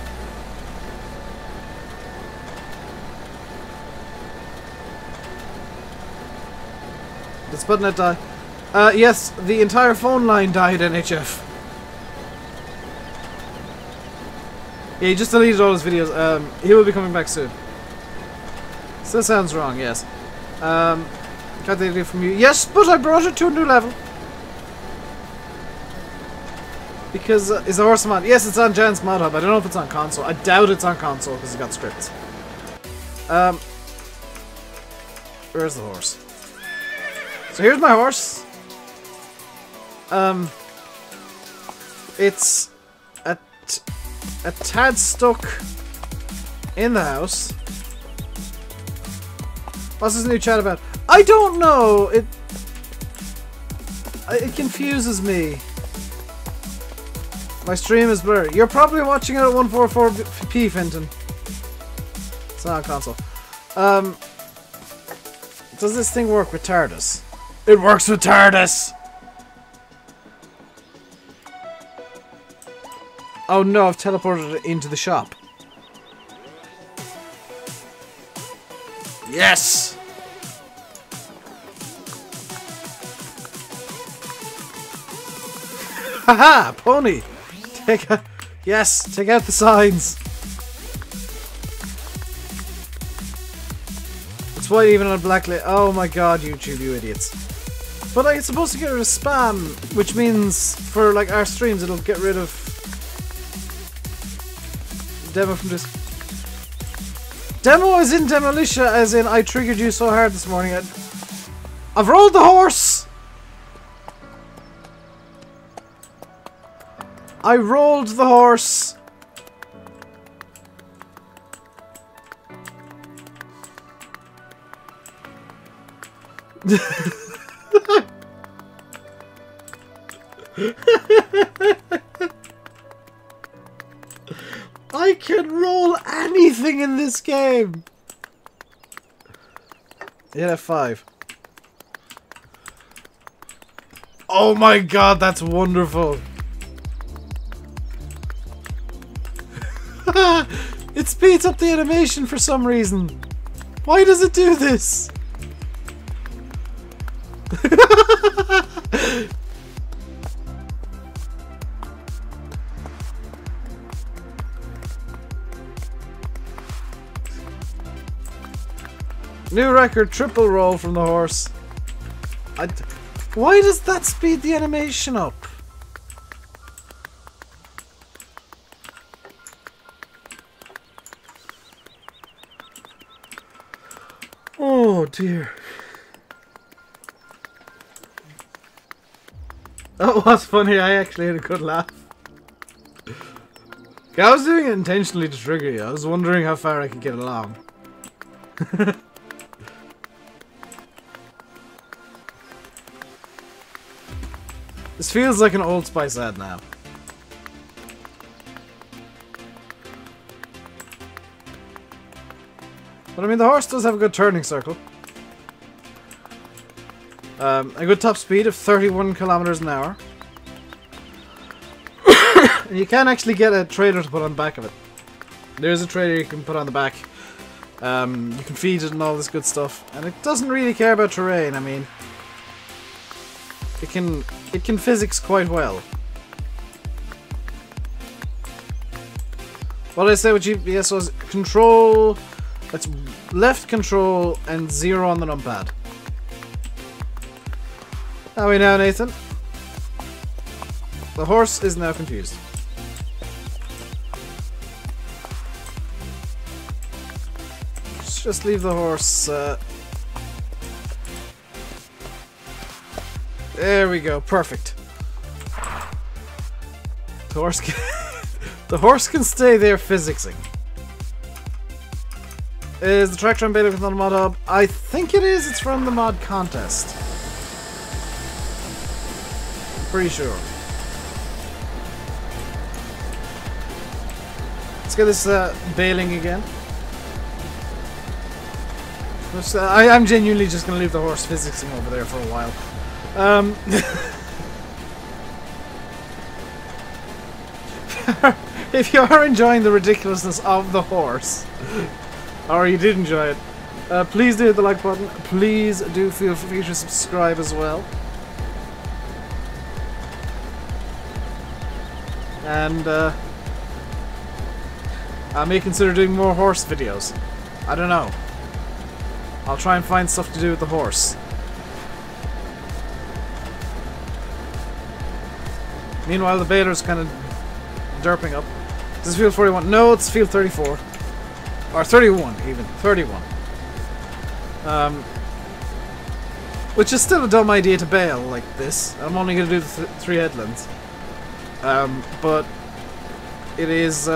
Did Sputnet die? Yes, the entire phone line died, NHF. Yeah, he just deleted all his videos. He will be coming back soon. Still sounds wrong, yes. Can't take it from you. Yes, but I brought it to a new level. Because, is the horse mod? Yes, it's on Jan's Mod Hub. I don't know if it's on console. I doubt it's on console because it's got scripts. Where's the horse? So here's my horse. It's a tad stuck in the house. What's this new chat about? I don't know. It confuses me. My stream is blurry. You're probably watching it at 144p, Fenton. It's not on console. Does this thing work with TARDIS? It works with TARDIS! Oh no, I've teleported it into the shop. Yes! Haha! Pony! Yes, take out the signs. It's white even on a black lit. Oh my god, YouTube, you idiots. But like, it's supposed to get rid of spam, which means for like our streams it'll get rid of demo from this. Demo is in Demolitia, as in I triggered you so hard this morning. I've rolled the horse! I rolled the horse! I can roll anything in this game! Hit F5. Oh my god, that's wonderful! It speeds up the animation for some reason. Why does it do this? New record, triple roll from the horse. Why does that speed the animation up? Oh dear. That was funny, I actually had a good laugh. I was doing it intentionally to trigger you. I was wondering how far I could get along. This feels like an Old Spice ad now. But I mean, the horse does have a good turning circle. A good top speed of 31 kilometers an hour. And you can actually get a trailer to put on the back of it. There's a trailer you can put on the back. You can feed it and all this good stuff. And it doesn't really care about terrain, I mean. It can physics quite well. What I say with GPS was control... That's left control and 0 on the numpad. How are we now, Nathan? The horse is now confused. just leave the horse. There we go. Perfect. The horse can the horse can stay there physicsing. Is the tractor on Baling on the mod hub? I think it is. It's from the mod contest. I'm pretty sure. Let's get this Baling again. I'm genuinely just going to leave the horse physicsing over there for a while. If you are enjoying the ridiculousness of the horse, or you did enjoy it, please do hit the like button. Please do feel free to subscribe as well. And I may consider doing more horse videos. I don't know. I'll try and find stuff to do with the horse. Meanwhile, the baler's kind of derping up. Is this field 41? No, it's field 34. Or 31, even. 31. Which is still a dumb idea to bale like this. I'm only going to do the 3 headlands. But it is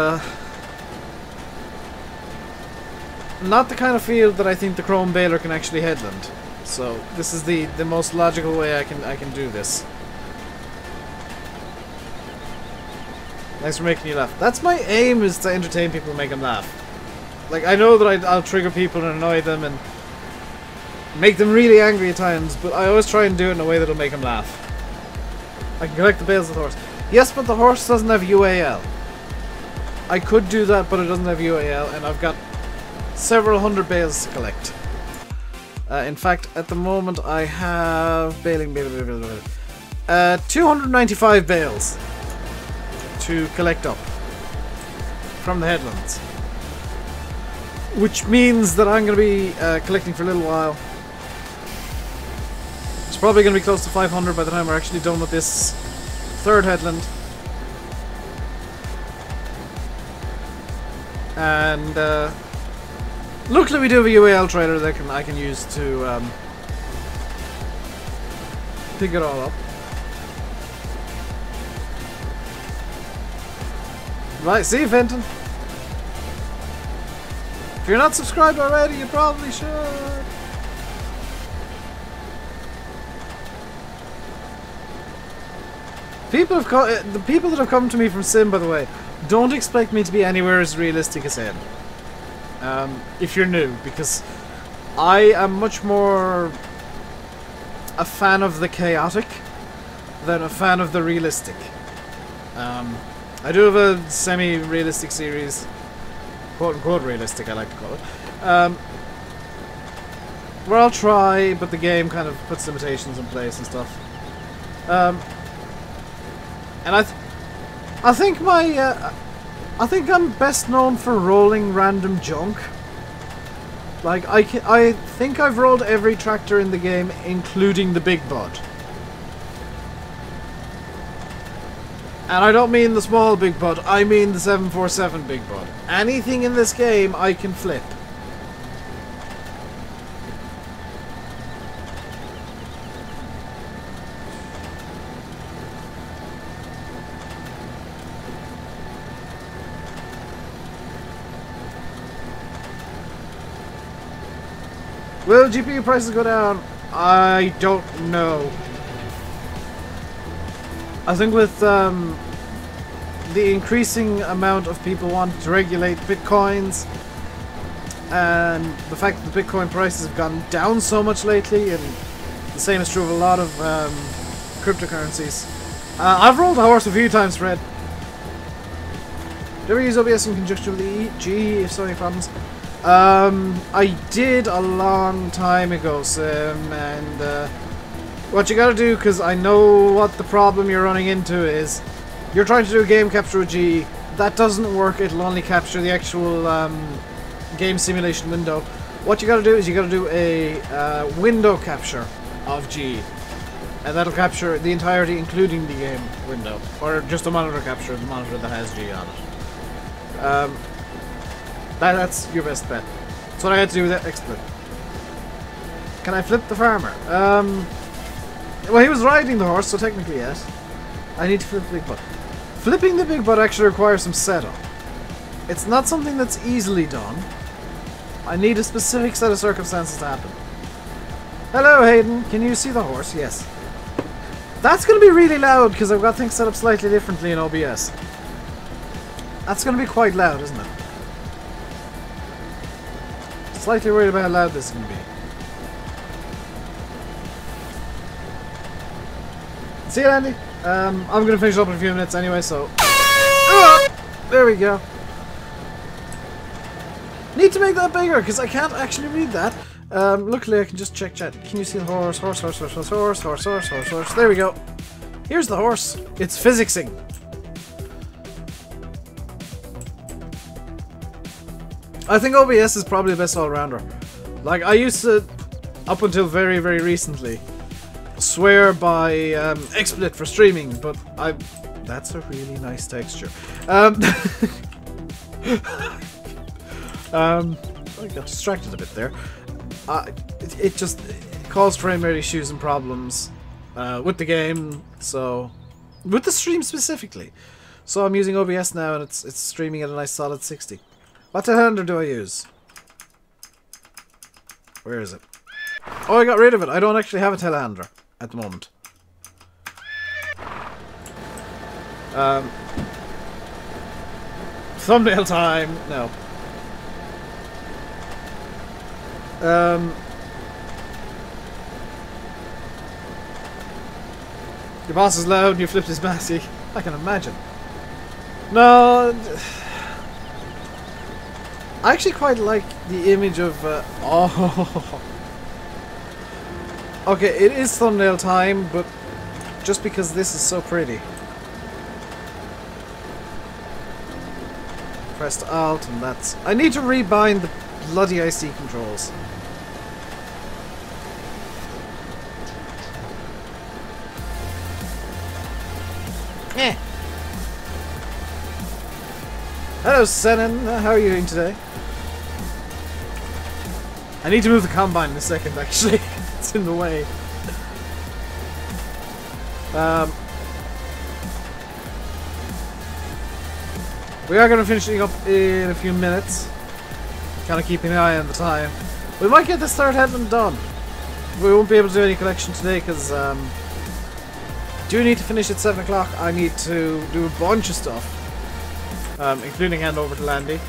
not the kind of field that I think the chrome baler can actually headland. So this is the most logical way I can do this. Thanks for making you laugh. That's my aim, is to entertain people and make them laugh. Like, I know that I'll trigger people and annoy them and make them really angry at times, but I always try and do it in a way that'll make them laugh. I can collect the bales of the horse. Yes, but the horse doesn't have UAL. I could do that, but it doesn't have UAL, and I've got several hundred bales to collect. In fact, at the moment I have Baling, 295 bales to collect up from the headlands, which means that I'm going to be collecting for a little while. It's probably going to be close to 500 by the time we're actually done with this 3rd headland. And luckily we do have a UAL trailer that I can use to pick it all up. Right, see you, Fenton. If you're not subscribed already, you probably should. The people that have come to me from Sim, by the way, don't expect me to be anywhere as realistic as him. If you're new, because I am much more a fan of the chaotic than a fan of the realistic. I do have a semi-realistic series, quote-unquote realistic, I like to call it, where I'll try, but the game kind of puts limitations in place and stuff. And I think I think I'm best known for rolling random junk. Like, I think I've rolled every tractor in the game, including the Big Bud. And I don't mean the small Big Bud, I mean the 747 Big Bud. Anything in this game I can flip. Will GPU prices go down? I don't know. I think with the increasing amount of people wanting to regulate bitcoins, and the fact that the Bitcoin prices have gone down so much lately, and the same is true of a lot of cryptocurrencies. I've rolled a horse a few times, Fred. Do you ever use OBS in conjunction with the GE if so many problems? I did a long time ago, Sim, and what you gotta do, because I know what the problem you're running into is, you're trying to do a game capture with GE. That doesn't work, it'll only capture the actual game simulation window. What you gotta do is you gotta do a window capture of GE, and that'll capture the entirety including the game window, or just a monitor capture, the monitor that has GE on it. That's your best bet. That's what I had to do with that XSplit. Can I flip the farmer? Well, he was riding the horse, so technically yes. I need to flip the big butt. Flipping the big butt actually requires some setup. It's not something that's easily done. I need a specific set of circumstances to happen. Hello, Hayden. Can you see the horse? Yes. That's going to be really loud because I've got things set up slightly differently in OBS. That's going to be quite loud, isn't it? Slightly worried about how loud this is going to be. See you, Andy. I'm going to finish up in a few minutes anyway, so... there we go. Need to make that bigger, because I can't actually read that. Luckily, I can just check chat. Can you see the horse? Horse, horse, horse, horse, horse, horse, horse, horse, horse. There we go. Here's the horse. It's physicsing. I think OBS is probably the best all-rounder. Like, I used to, up until very, very recently, swear by XSplit for streaming, but that's a really nice texture. I got distracted a bit there. It just caused frame rate issues and problems with the game, so with the stream specifically. So I'm using OBS now, and it's streaming at a nice solid 60. What telehandler do I use? Where is it? Oh, I got rid of it. I don't actually have a telehandler at the moment. Thumbnail time. No. Your boss is loud and you flipped his massey. I can imagine. No. I actually quite like the image of... oh. Okay, it is thumbnail time, but just because this is so pretty. Pressed Alt and that's... I need to rebind the bloody IC controls. Eh. Hello, Senan. How are you doing today? I need to move the combine in a second, actually. It's in the way. We are going to finish up in a few minutes. Kind of keeping an eye on the time. We might get this third headland done. We won't be able to do any collection today because do need to finish at 7 o'clock. I need to do a bunch of stuff, including hand over to Landy.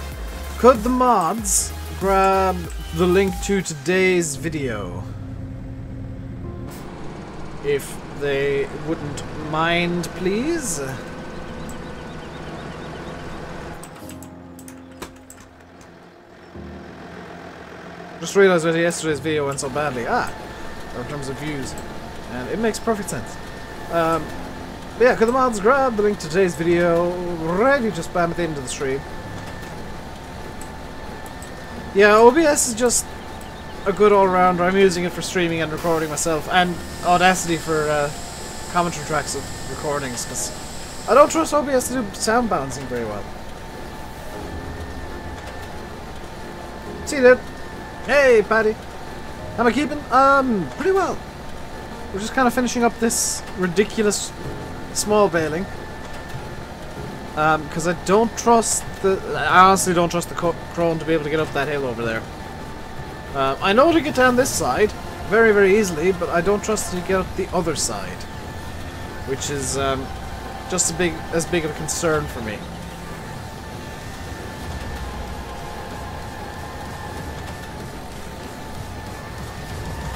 Could the mods grab the link to today's video? If they wouldn't mind, please. Just realised that yesterday's video went so badly. In terms of views. And it makes perfect sense. But yeah, could the mods grab the link to today's video? Ready, just spam it into the stream. Yeah, OBS is just a good all-rounder. I'm using it for streaming and recording myself, and Audacity for commentary tracks of recordings, because I don't trust OBS to do sound balancing very well. See you, dude. Hey, Paddy. How am I keeping? Pretty well. We're just kind of finishing up this ridiculous small baling. Because I don't trust I honestly don't trust the crone to be able to get up that hill over there. I know to get down this side very, very easily, but I don't trust it to get up the other side. Which is just as big of a concern for me.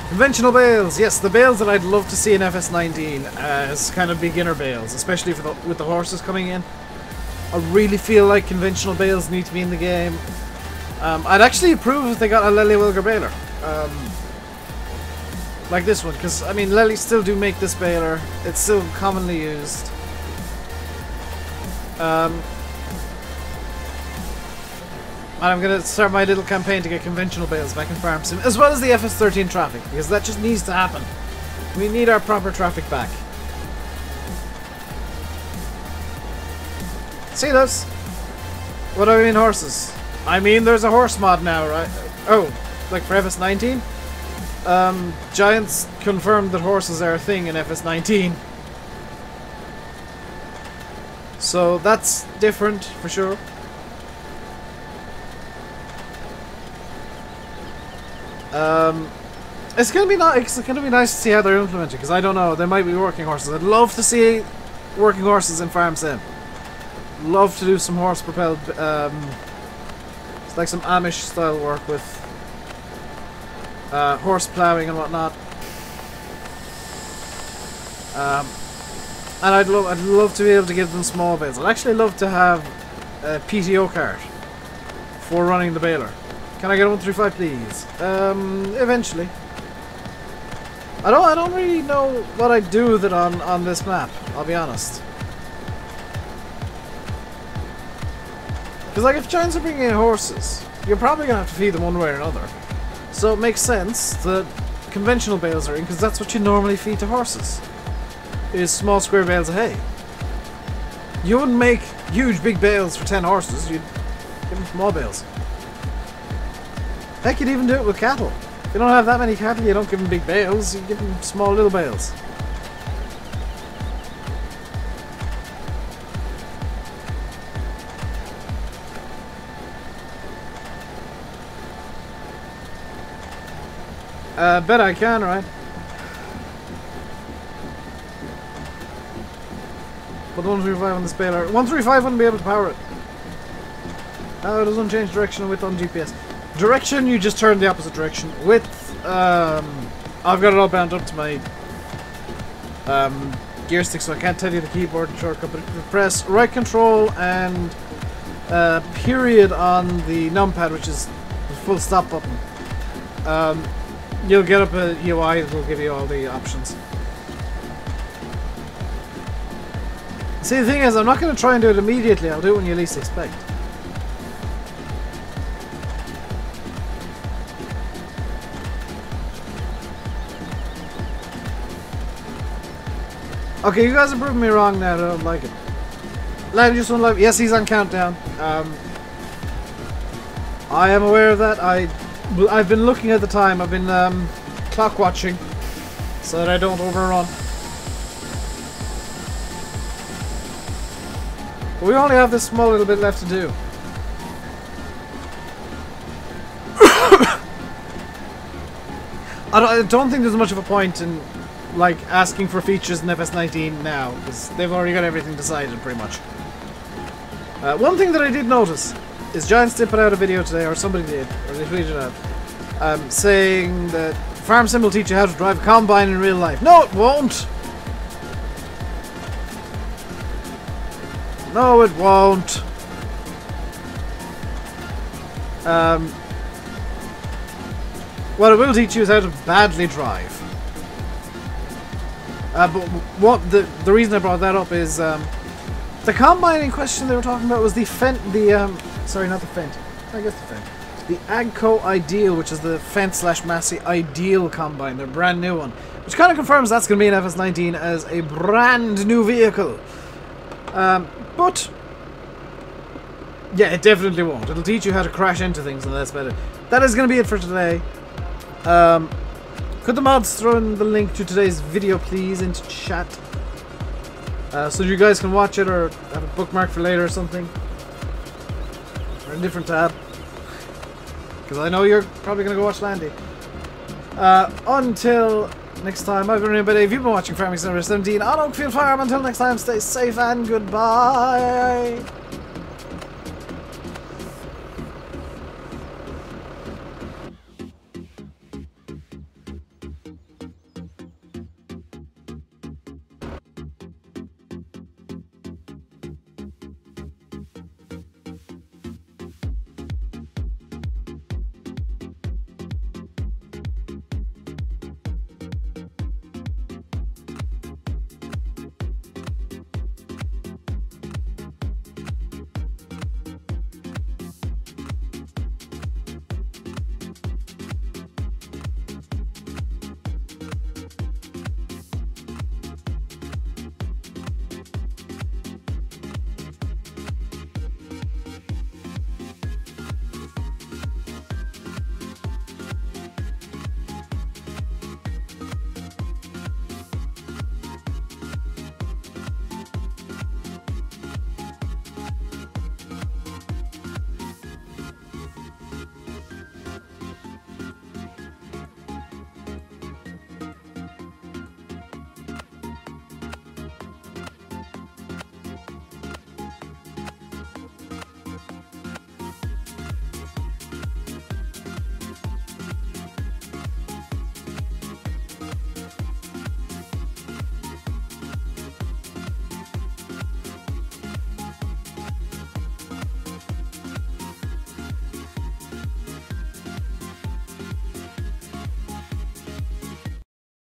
Conventional bales, yes, the bales that I'd love to see in FS19 as kind of beginner bales, especially for with the horses coming in. I really feel like conventional bales need to be in the game. I'd actually approve if they got a Lely Wilger baler. Like this one, because, I mean, Lely still do make this baler. It's still commonly used. And I'm going to start my little campaign to get conventional bales back in Farm Sim, as well as the FS13 traffic, because that just needs to happen. We need our proper traffic back. See those? What do I mean horses? I mean there's a horse mod now, right? Oh, like for FS19? Giants confirmed that horses are a thing in FS19. So that's different for sure. It's gonna be nice. It's gonna be nice to see how they're implemented, because I don't know. There might be working horses. I'd love to see working horses in Farm Sim. Love to do some horse-propelled, it's like some Amish-style work with horse ploughing and whatnot. And I'd love to be able to give them small bales. I'd actually love to have a PTO card for running the baler. Can I get a 135, please? Eventually. I don't really know what I'd do with it on this map, I'll be honest. Because like if giants are bringing in horses, you're probably gonna have to feed them one way or another. So it makes sense that conventional bales are in, because that's what you normally feed to horses. Is small square bales of hay. You wouldn't make huge big bales for 10 horses, you'd give them small bales. Heck, you'd even do it with cattle. If you don't have that many cattle, you don't give them big bales, you give them small little bales. Bet I can, right? But 135 on this baler. 135 wouldn't be able to power it. Oh, it doesn't change direction with on GPS. Direction, you just turn the opposite direction. Width, I've got it all bound up to my gear stick, so I can't tell you the keyboard shortcut, but if you press right control and period on the numpad, which is the full stop button, you'll get up a UI that will give you all the options. See, the thing is, I'm not going to try and do it immediately, I'll do it when you least expect. Okay, you guys are proving me wrong now, I don't like it. Live just one live. Yes, he's on countdown. I am aware of that. I've been looking at the time. I've been clock watching so that I don't overrun. But we only have this small little bit left to do. I don't think there's much of a point in like asking for features in FS19 now, because they've already got everything decided pretty much. One thing that I did notice is Giants did put out a video today, or somebody did, or they tweeted out, saying that Farm Sim will teach you how to drive a combine in real life. No, it won't! No, it won't! What it will teach you is how to badly drive. But what the reason I brought that up is the combine in question they were talking about was the sorry, not the Fent. I guess the Fent. The Agco Ideal, which is the Fent/Massey Ideal combine, their brand new one, which kind of confirms that's going to be in FS19 as a brand new vehicle. But yeah, it definitely won't. It'll teach you how to crash into things, and that's better. That is going to be it for today. Could the mods throw in the link to today's video, please, into chat? So you guys can watch it or have a bookmark for later or something. Or a different tab. Because I know you're probably going to go watch Landy. Until next time, I've been RainbowDave. You've been watching Farming Simulator 17 on Oakfield Farm. Until next time, stay safe and goodbye.